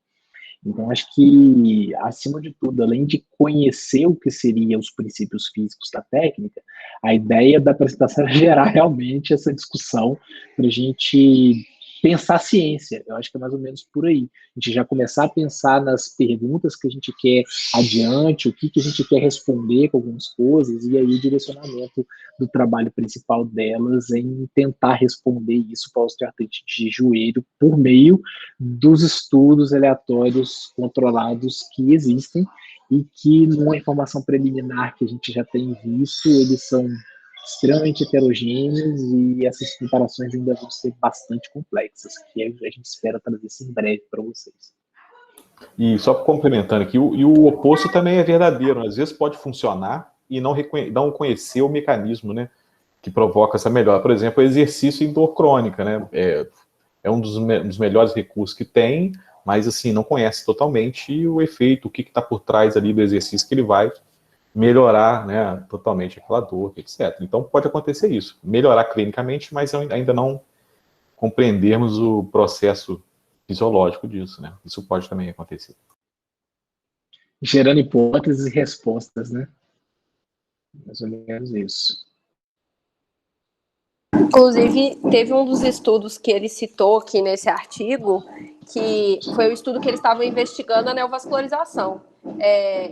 Então, acho que, acima de tudo, além de conhecer o que seriam os princípios físicos da técnica, a ideia da apresentação é gerar realmente essa discussão para a gente pensar a ciência. Eu acho que é mais ou menos por aí. A gente já começar a pensar nas perguntas que a gente quer adiante, o que a gente quer responder com algumas coisas, e aí o direcionamento do trabalho principal delas em tentar responder isso para a osteoartrite de joelho por meio dos estudos aleatórios controlados que existem e que, numa informação preliminar que a gente já tem visto, eles são extremamente heterogêneos e essas comparações ainda vão ser bastante complexas, que a gente espera trazer isso em breve para vocês. E só complementando aqui, o oposto também é verdadeiro. Às vezes pode funcionar e não conhecer o mecanismo, né, que provoca essa melhora. Por exemplo, o exercício em dor crônica, né, é um dos melhores recursos que tem, mas assim, não conhece totalmente o efeito, o que está por trás ali do exercício que ele vai melhorar, né, totalmente aquela dor, etc. Então pode acontecer isso, melhorar clinicamente, mas ainda não compreendermos o processo fisiológico disso, né? Isso pode também acontecer. Gerando hipóteses e respostas, né? Mais ou menos isso. Inclusive, teve um dos estudos que ele citou aqui nesse artigo, que foi o estudo que eles estavam investigando a neovascularização.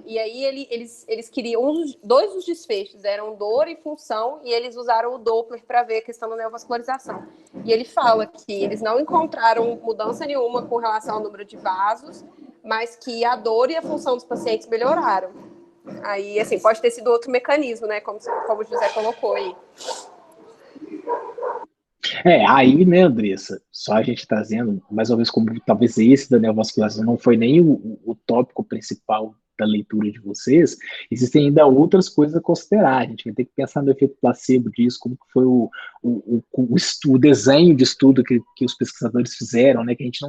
E aí eles queriam, dois dos desfechos eram dor e função, e eles usaram o Doppler para ver a questão da neovascularização. E ele fala que eles não encontraram mudança nenhuma com relação ao número de vasos, mas que a dor e a função dos pacientes melhoraram. Aí, assim, pode ter sido outro mecanismo, né, como o José colocou aí. Aí, né, Andressa, só a gente trazendo, mais ou menos como talvez esse da neovascularização não foi nem o tópico principal da leitura de vocês, existem ainda outras coisas a considerar. A gente vai ter que pensar no efeito placebo disso, como que foi o desenho de estudo que os pesquisadores fizeram, né, que a gente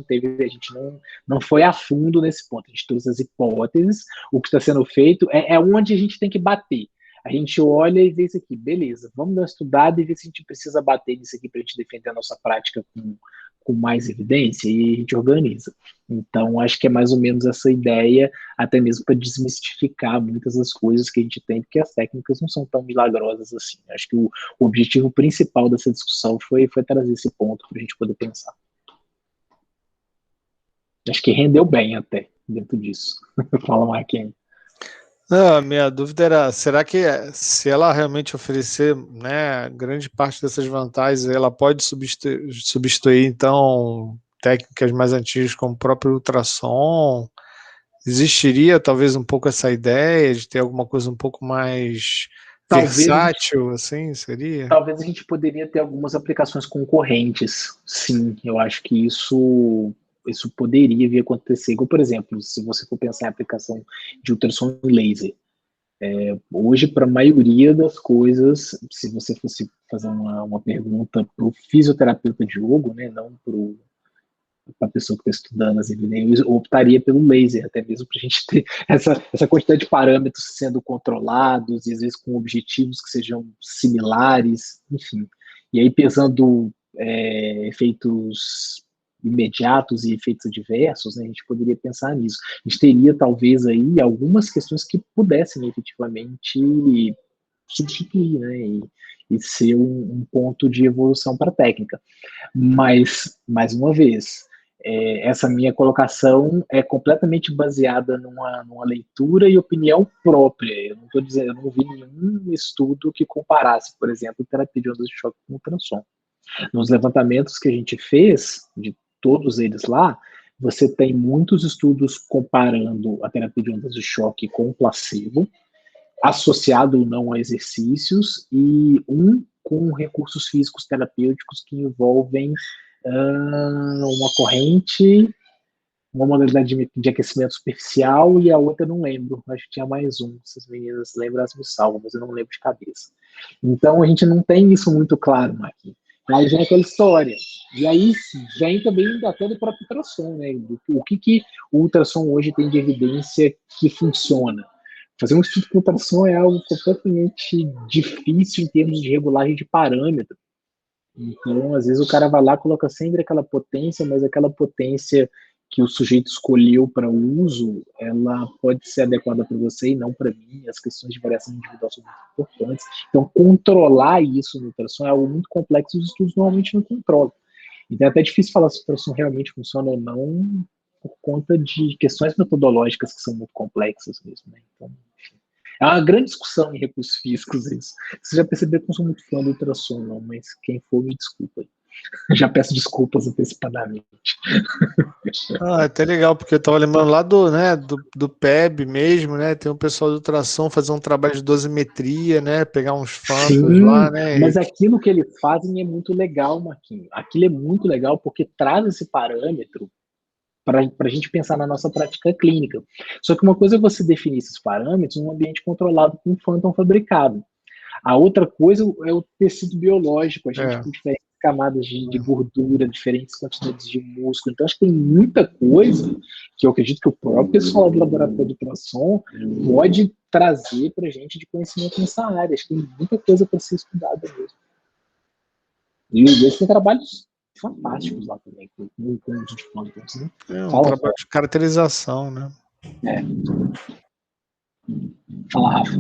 não foi a fundo nesse ponto. A gente trouxe as hipóteses, o que está sendo feito é onde a gente tem que bater. A gente olha e vê isso aqui, beleza, vamos dar uma estudada e ver se a gente precisa bater nisso aqui para a gente defender a nossa prática com mais evidência, e a gente organiza. Então, acho que é mais ou menos essa ideia, até mesmo para desmistificar muitas das coisas que a gente tem, porque as técnicas não são tão milagrosas assim. Acho que o objetivo principal dessa discussão foi trazer esse ponto para a gente poder pensar. Acho que rendeu bem até dentro disso. Fala, Marquinhos. Não, a minha dúvida era, será que se ela realmente oferecer, né, grande parte dessas vantagens, ela pode substituir então, técnicas mais antigas como o próprio ultrassom? Existiria talvez um pouco essa ideia de ter alguma coisa um pouco mais versátil, assim, seria? Talvez a gente poderia ter algumas aplicações concorrentes, sim, eu acho que isso poderia vir a acontecer. Igual, por exemplo, se você for pensar em aplicação de ultrassom laser, hoje, para a maioria das coisas, se você fosse fazer uma pergunta para o fisioterapeuta Diogo, né, não para a pessoa que está estudando as evidências, eu optaria pelo laser, até mesmo para a gente ter essa quantidade de parâmetros sendo controlados, e às vezes com objetivos que sejam similares, enfim. E aí, pensando efeitos imediatos e efeitos adversos, né, a gente poderia pensar nisso. A gente teria, talvez, aí algumas questões que pudessem efetivamente substituir, né, e ser um ponto de evolução para a técnica. Mas, mais uma vez, essa minha colocação é completamente baseada numa leitura e opinião própria. Eu não estou dizendo, eu não vi nenhum estudo que comparasse, por exemplo, terapia de ondas de choque com ultrassom. Nos levantamentos que a gente fez, de todos eles lá, você tem muitos estudos comparando a terapia de ondas de choque com o placebo, associado ou não a exercícios, e com recursos físicos terapêuticos que envolvem uma corrente, uma modalidade de aquecimento superficial, e a outra eu não lembro, acho que tinha mais um, se as meninas lembram, elas me salvam, mas eu não lembro de cabeça. Então a gente não tem isso muito claro aqui. Aí vem aquela história. E aí vem também até do próprio ultrassom, né? O que o ultrassom hoje tem de evidência que funciona. Fazer um estudo com ultrassom é algo completamente difícil em termos de regulagem de parâmetro. Então, às vezes o cara vai lá, coloca sempre aquela potência, mas aquela potência que o sujeito escolheu para o uso, ela pode ser adequada para você e não para mim. As questões de variação individual são muito importantes. Então, controlar isso no ultrassom é algo muito complexo e os estudos normalmente não controlam. Então, é até difícil falar se o ultrassom realmente funciona ou não por conta de questões metodológicas que são muito complexas mesmo, né? Então, enfim, é uma grande discussão em recursos físicos isso. Você já percebeu que eu não sou muito fã do ultrassom, não, mas quem for, me desculpa aí. Já peço desculpas antecipadamente. É até legal, porque eu estava lembrando lá do PEB mesmo, né? Tem um pessoal do ultrassom fazer um trabalho de dosimetria, né? Pegar uns fantos lá, né? Mas aquilo que eles fazem é muito legal, Marquinhos. Aquilo é muito legal porque traz esse parâmetro para a gente pensar na nossa prática clínica. Só que uma coisa é você definir esses parâmetros num ambiente controlado com um fântão fabricado. A outra coisa é o tecido biológico, a gente com diferentes camadas de gordura, diferentes quantidades de músculo. Então, acho que tem muita coisa que eu acredito que o próprio pessoal do laboratório de ultrassom pode trazer para a gente de conhecimento nessa área. Acho que tem muita coisa para ser estudada mesmo. E eles têm trabalhos fantásticos lá também, com o uso de fântons, né? Trabalho de caracterização, né? Fala, Rafa.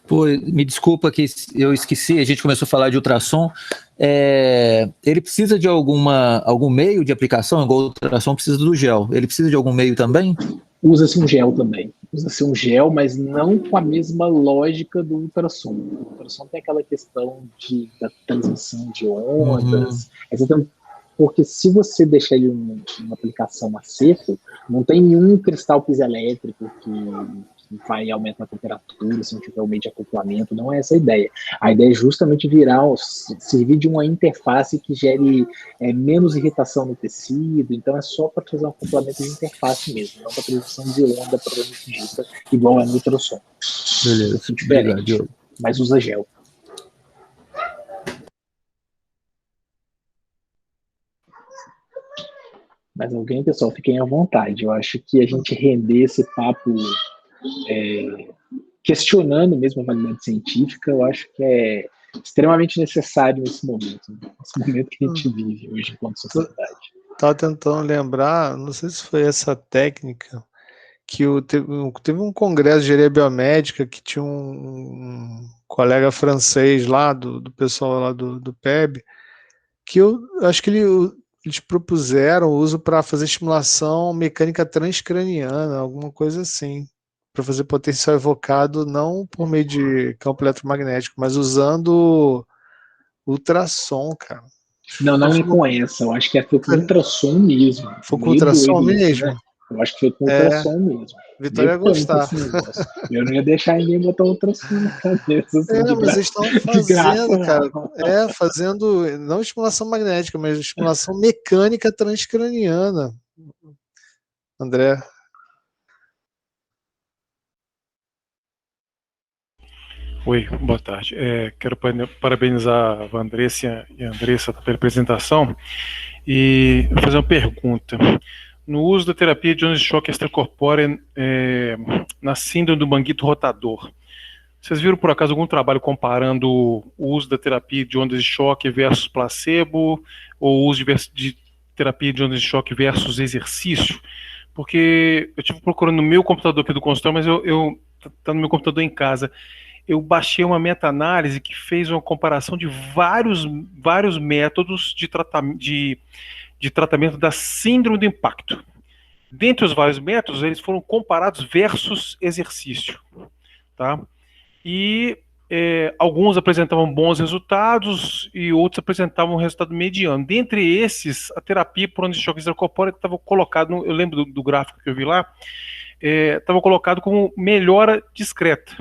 Pô, me desculpa que eu esqueci, a gente começou a falar de ultrassom. Ele precisa de algum meio de aplicação, igual o ultrassom precisa do gel. Ele precisa de algum meio também? Usa-se um gel também. Usa-se um gel, mas não com a mesma lógica do ultrassom. O ultrassom tem aquela questão da transmissão de ondas. Porque se você deixar ele uma aplicação a seco, não tem nenhum cristal piezoelétrico que vai aumentar a temperatura, se não tiver o meio de acoplamento, não é essa a ideia. A ideia é justamente servir de uma interface que gere menos irritação no tecido, então é só para fazer um acoplamento de interface mesmo, não para transmissão de onda propriamente dita, igual é no ultrassom. Beleza, diferente, mas usa gel. Mas alguém, pessoal, fiquem à vontade. Eu acho que a gente render esse papo questionando mesmo a validade científica, eu acho que é extremamente necessário nesse momento que a gente vive hoje enquanto sociedade. Estava tentando lembrar, não sei se foi essa técnica, que teve um congresso de engenharia biomédica que tinha um colega francês lá, do pessoal lá do PEB, que eu acho que eles propuseram o uso para fazer estimulação mecânica transcraniana, alguma coisa assim, para fazer potencial evocado não por meio de campo eletromagnético, mas usando ultrassom, cara. Não é com essa, eu acho que foi com ultrassom mesmo. Foi com ultrassom mesmo? Né? Eu acho que foi com ultrassom mesmo. Vitória ia gostar. Eu não ia deixar ninguém botar ultrassom na cabeça. Assim, mas eles estão fazendo, cara. Fazendo não estimulação magnética, mas estimulação mecânica transcraniana. André. Oi, boa tarde. Quero parabenizar a Andressa e a Andressa pela apresentação e fazer uma pergunta. No uso da terapia de ondas de choque extracorpórea na síndrome do manguito rotador, vocês viram por acaso algum trabalho comparando o uso da terapia de ondas de choque versus placebo, ou o uso de terapia de ondas de choque versus exercício? Porque eu estive procurando no meu computador aqui do consultório, mas tá no meu computador em casa. Eu baixei uma meta-análise que fez uma comparação de vários métodos de tratamento da síndrome do impacto. Dentre os vários métodos, eles foram comparados versus exercício. Tá? E alguns apresentavam bons resultados e outros apresentavam um resultado mediano. Dentre esses, a terapia por ondas de choque extracorpóreo estava colocado, eu lembro do gráfico que eu vi lá, estava colocado como melhora discreta.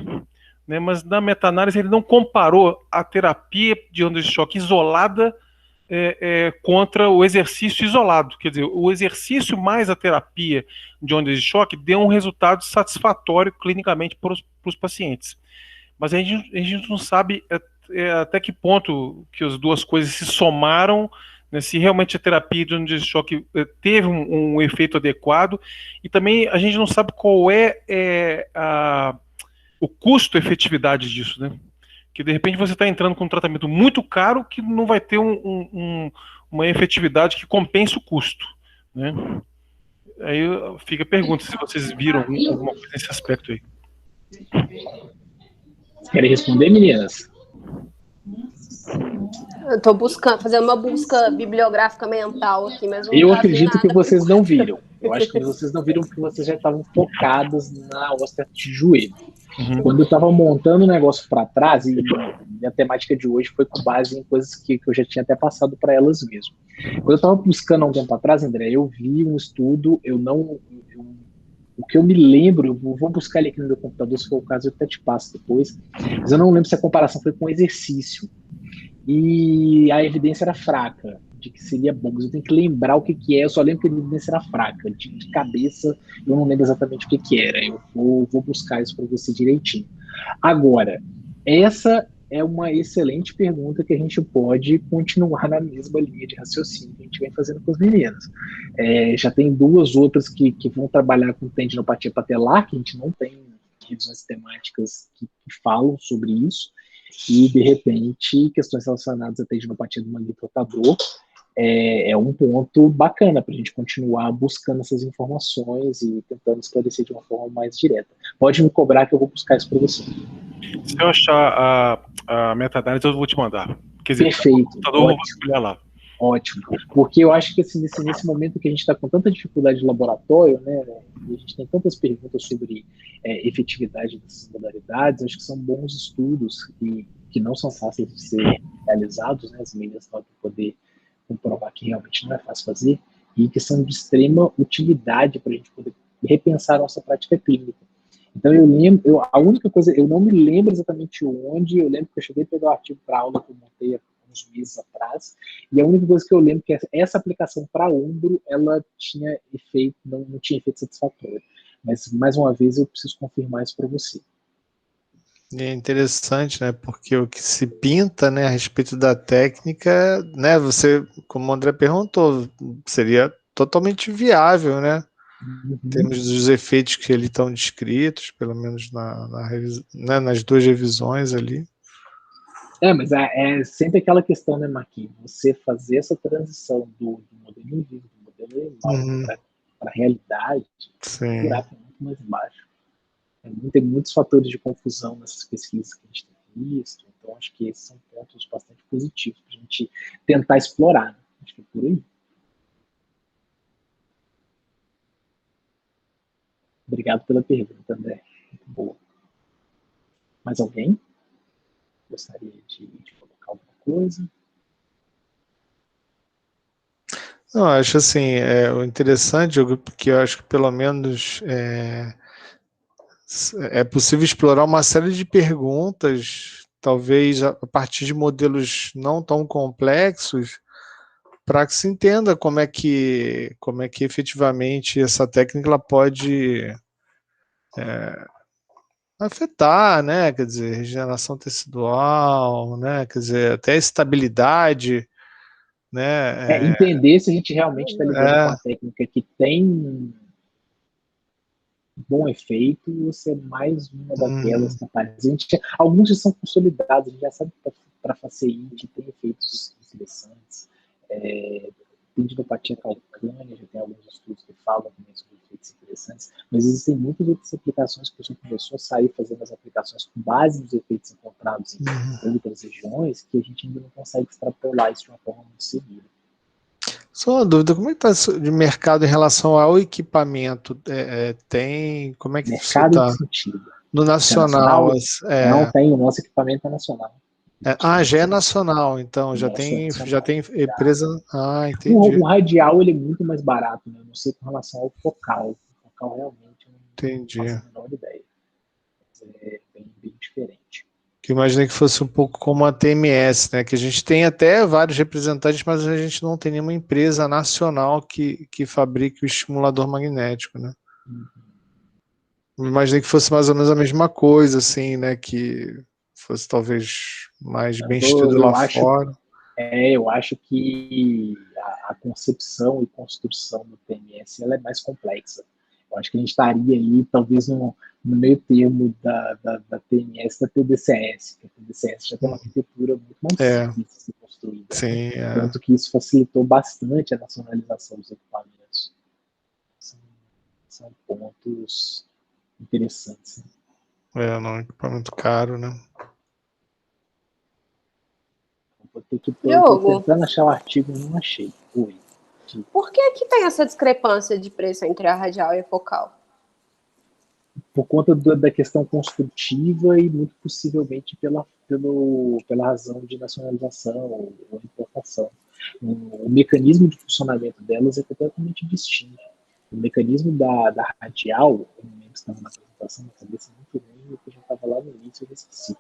Né, mas na meta-análise ele não comparou a terapia de ondas de choque isolada contra o exercício isolado. Quer dizer, o exercício mais a terapia de ondas de choque deu um resultado satisfatório clinicamente para os pacientes. Mas a gente não sabe até que ponto que as duas coisas se somaram, né, se realmente a terapia de ondas de choque teve um efeito adequado, e também a gente não sabe qual o custo-efetividade disso, né? Que de repente você está entrando com um tratamento muito caro que não vai ter uma efetividade que compense o custo, né? Aí fica a pergunta se vocês viram alguma coisa nesse aspecto aí. Querem responder, meninas? Eu estou fazendo uma busca bibliográfica mental aqui, mas não eu acredito que vocês não viram. Eu acho que vocês não viram porque vocês já estavam focados na osteoartrite de joelho. Uhum. Quando eu estava montando o negócio para trás, e a temática de hoje foi com base em coisas que eu já tinha até passado para elas mesmo. Quando eu estava buscando há um tempo atrás, André, eu vi um estudo, o que eu me lembro, eu vou buscar ele aqui no meu computador, se for o caso eu até te passo depois, mas eu não lembro se a comparação foi com exercício. E a evidência era fraca, de que seria bom, mas eu tenho que lembrar o que é, eu só lembro que a evidência era fraca, de cabeça eu não lembro exatamente o que era, eu vou buscar isso para você direitinho. Agora, essa é uma excelente pergunta que a gente pode continuar na mesma linha de raciocínio que a gente vem fazendo com os meninos. Já tem duas outras que vão trabalhar com tendinopatia patelar, que a gente não tem revisões temáticas que falam sobre isso, e, de repente, questões relacionadas à tendinopatia do manguito rotador é um ponto bacana para a gente continuar buscando essas informações e tentando esclarecer de uma forma mais direta. Pode me cobrar que eu vou buscar isso para você. Se eu achar a meta-análise, eu vou te mandar. Quer dizer, perfeito. Eu vou olhar lá. Ótimo. Porque eu acho que assim, nesse momento que a gente está com tanta dificuldade de laboratório, né, e a gente tem tantas perguntas sobre efetividade dessas modalidades, acho que são bons estudos que não são fáceis de ser realizados, né, as meninas podem poder comprovar que realmente não é fácil fazer, e que são de extrema utilidade para a gente poder repensar a nossa prática clínica. Então eu lembro, a única coisa, eu não me lembro exatamente onde, eu lembro que eu cheguei a pegar o artigo para aula que eu montei há uns meses atrás, e a única coisa que eu lembro é que essa aplicação para ombro, ela tinha efeito, não tinha efeito satisfatório. Mas, mais uma vez, eu preciso confirmar isso para você. É interessante, né? Porque o que se pinta, né, a respeito da técnica, né? Você, como o André perguntou, seria totalmente viável, né? Em termos dos efeitos que ali estão descritos, pelo menos né, nas duas revisões ali. Mas é sempre aquela questão, né, Marquinhos? Você fazer essa transição do modelo em vivo, do modelo animal para a realidade, o buraco é muito mais baixo. Tem muitos fatores de confusão nessas pesquisas que a gente tem visto, então acho que esses são pontos bastante positivos para a gente tentar explorar. Né? Acho que é por aí. Obrigado pela pergunta, André. Muito boa. Mais alguém gostaria de colocar alguma coisa? Não, acho assim, o interessante, que eu acho que pelo menos é possível explorar uma série de perguntas, talvez a partir de modelos não tão complexos, para que se entenda como é que efetivamente essa técnica ela pode afetar, né? Quer dizer, regeneração tecidual, né? Quer dizer, até estabilidade, né? Entender se a gente realmente está lidando com uma técnica que tem bom efeito, ou se é mais uma daquelas capazes. Alguns já são consolidados, a gente já sabe que para faceite tem efeitos interessantes. Tendinopatia calcânea, já tem alguns estudos que falam também sobre efeitos interessantes, mas existem muitas outras aplicações que a pessoa começou a sair fazendo as aplicações com base nos efeitos encontrados em outras regiões, que a gente ainda não consegue extrapolar isso de uma forma muito segura. Só uma dúvida, como é que está de mercado em relação ao equipamento? Como é que isso Mercado está? de sentido. No nacional? Não tem, o nosso equipamento é nacional. Já é nacional, então, já tem empresa... entendi. O radial, ele é muito mais barato, né? Não sei com relação ao focal. O focal realmente não faço a menor ideia. Mas é bem diferente. Que eu imaginei que fosse um pouco como a TMS, né? Que a gente tem até vários representantes, mas a gente não tem nenhuma empresa nacional que fabrique o estimulador magnético, né? Eu imaginei que fosse mais ou menos a mesma coisa, assim, né? Que fosse talvez mais bem estudo lá fora. Eu acho que a concepção e construção do TMS ela é mais complexa. Eu acho que a gente estaria aí, talvez, no meio termo da TMS e da TDCS, que a TDCS já tem uma arquitetura muito mais simples de ser construída. Sim, Tanto que isso facilitou bastante a nacionalização dos equipamentos. São pontos interessantes. Não, equipamento caro, né? Vou ter que tentando achar o artigo e não achei. Por que tem essa discrepância de preço entre a radial e a focal? Por conta da questão construtiva e muito possivelmente pela razão de nacionalização ou importação. O mecanismo de funcionamento delas é completamente distinto. O mecanismo da radial, eu não lembro se estava na apresentação, na cabeça muito ruim, que a gente estava lá no início, eu esqueci.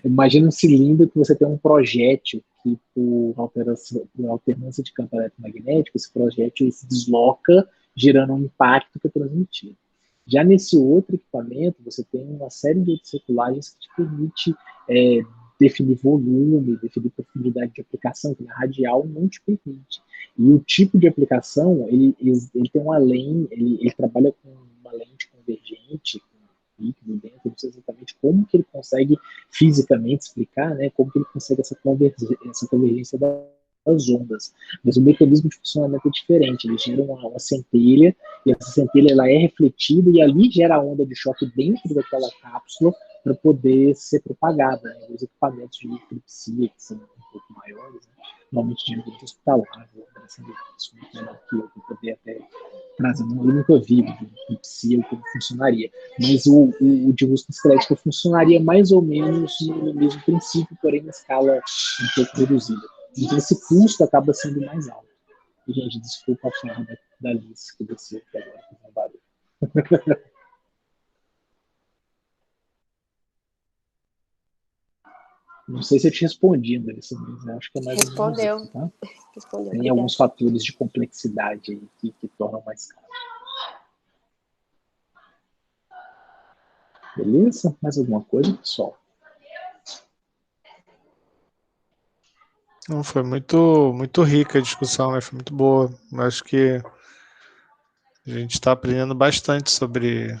Imagina um cilindro que você tem um projétil que, por alternância de campo eletromagnético, esse projétil se desloca, gerando um impacto que é transmitido. Já nesse outro equipamento, você tem uma série de outras regulagens que te permite definir volume, definir profundidade de aplicação, que na radial não te permite. E o tipo de aplicação, ele tem uma lente, ele trabalha com uma lente convergente, com líquido dentro, eu não sei exatamente como que ele consegue fisicamente explicar, né, como que ele consegue essa convergência das ondas. Mas o mecanismo de funcionamento é diferente, ele gera uma centelha, e essa centelha ela é refletida, e ali gera a onda de choque dentro daquela cápsula para poder ser propagada. Né? Os equipamentos de eclipsia, que são um pouco maiores, né? Normalmente de ambiente hospitalar, isso muito melhor que eu, para poder até trazer, eu nunca vi de eclipsia como funcionaria, mas o de música esquelética funcionaria mais ou menos no mesmo princípio, porém na escala um pouco reduzida. Então esse custo acaba sendo mais alto. E, gente, desculpa a forma da Alice que desceu aqui agora, com o barulho. Não sei se eu te respondi, Andressa, mas acho que é mais ou menos isso, tá? Respondeu. Tem alguns fatores de complexidade aí que tornam mais caro. Beleza? Mais alguma coisa, pessoal? Não, foi muito rica a discussão, né? Foi muito boa. Acho que a gente está aprendendo bastante sobre,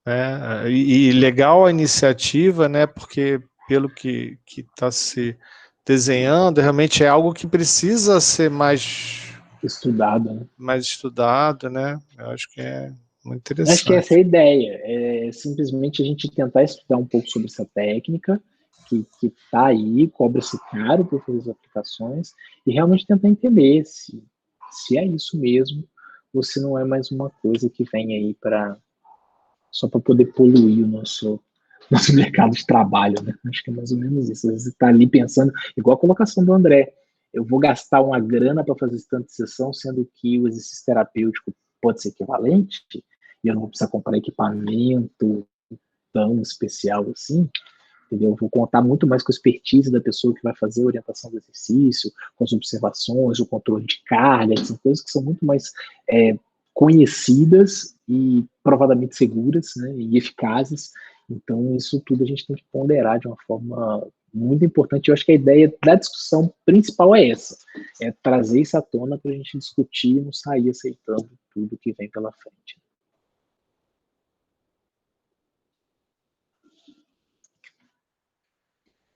né? E legal a iniciativa, né? Porque pelo que está se desenhando, realmente é algo que precisa ser mais estudado, né? Mais estudado, né? Eu acho que é muito interessante. Acho que essa é a ideia, é simplesmente a gente tentar estudar um pouco sobre essa técnica que está aí, cobra-se caro por fazer as aplicações, e realmente tentar entender se é isso mesmo, ou se não é mais uma coisa que vem aí só para poder poluir o nosso mercado de trabalho, né? Acho que é mais ou menos isso. Às vezes você está ali pensando, igual a colocação do André, eu vou gastar uma grana para fazer esse tanto de sessão, sendo que o exercício terapêutico pode ser equivalente, e eu não vou precisar comprar equipamento tão especial assim, entendeu? Eu vou contar muito mais com a expertise da pessoa que vai fazer a orientação do exercício, com as observações, o controle de carga, são coisas que são muito mais conhecidas e provadamente seguras, né, e eficazes. Então, isso tudo a gente tem que ponderar de uma forma muito importante. Eu acho que a ideia da discussão principal é essa, é trazer isso à tona para a gente discutir e não sair aceitando tudo que vem pela frente.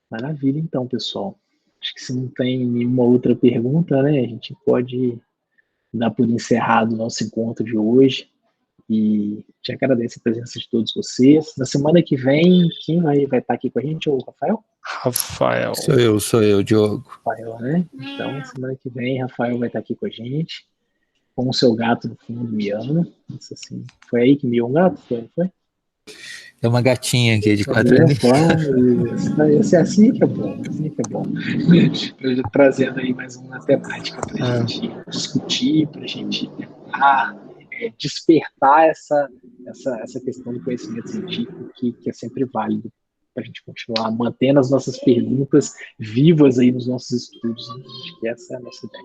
Maravilha, então, pessoal. Acho que se não tem nenhuma outra pergunta, né, a gente pode dar por encerrado o nosso encontro de hoje. E te agradeço a presença de todos vocês. Na semana que vem, quem vai estar aqui com a gente? O Rafael? Rafael. Sou eu, Diogo. Rafael, né? Então, semana que vem, Rafael vai estar aqui com a gente, com o seu gato no fundo, miando. Isso assim, foi aí que miou um gato? Foi? É uma gatinha aqui de 4 anos. Isso é assim que é bom, assim que é bom. Trazendo aí mais uma temática para a gente discutir, para a gente tentar despertar essa questão do conhecimento científico que é sempre válido para a gente continuar mantendo as nossas perguntas vivas aí nos nossos estudos. Né? Acho que essa é a nossa ideia.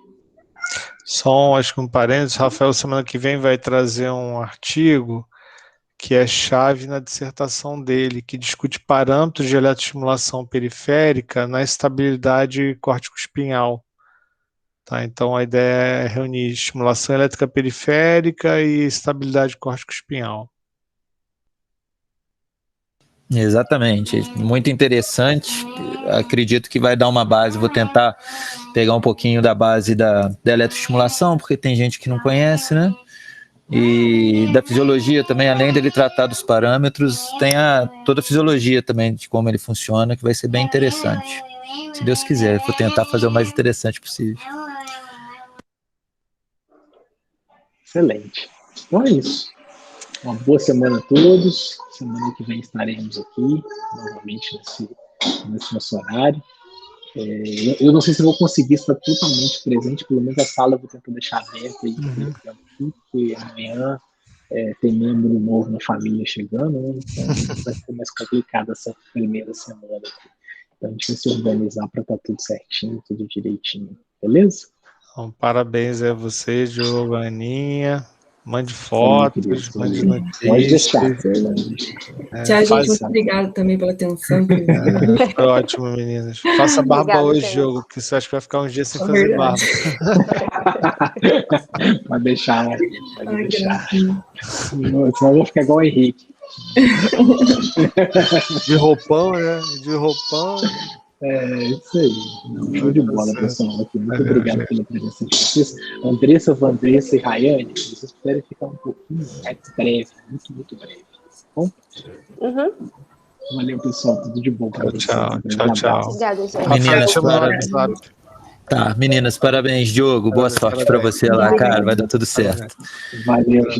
Só acho que um parênteses, Rafael semana que vem vai trazer um artigo que é chave na dissertação dele, que discute parâmetros de eletroestimulação periférica na estabilidade córtico-espinhal. Tá, então a ideia é reunir estimulação elétrica periférica e estabilidade córtico-espinhal. Exatamente, muito interessante. Acredito que vai dar uma base. Vou tentar pegar um pouquinho da base da eletroestimulação, porque tem gente que não conhece, né? E da fisiologia também, além dele tratar dos parâmetros, tem toda a fisiologia também de como ele funciona, que vai ser bem interessante. Se Deus quiser, vou tentar fazer o mais interessante possível. Excelente. Então é isso. Uma boa semana a todos. Semana que vem estaremos aqui, novamente nesse nosso horário. Eu não sei se vou conseguir estar totalmente presente, pelo menos a sala eu vou tentar deixar aberta aí, porque amanhã tem membro novo na família chegando, né? Então vai ser mais complicado essa primeira semana aqui. Então a gente vai se organizar para estar tudo certinho, tudo direitinho, beleza? Então, parabéns a você, Diogo, Aninha. Mande fotos, mande notícias. Pode deixar. Tchau, gente. Muito obrigada também pela atenção. Foi ótimo, meninas. Faça barba hoje, Diogo, que você acha que vai ficar uns dias sem fazer barba. Pode deixar, né? Pode deixar. Senão eu vou ficar igual o Henrique. De roupão, né? De roupão. Isso aí. Show de bola, pessoal. Muito obrigado pela presença de vocês. Andressa, Vandressa e Rayane, se vocês puderem ficar um pouquinho mais breve, muito breve. Tá bom? Valeu, pessoal. Tudo de bom para vocês. Tchau. Obrigada, gente. Meninas, parabéns. Meninas, parabéns, Diogo. Boa sorte para você lá, cara. Vai dar tudo certo. Valeu, gente.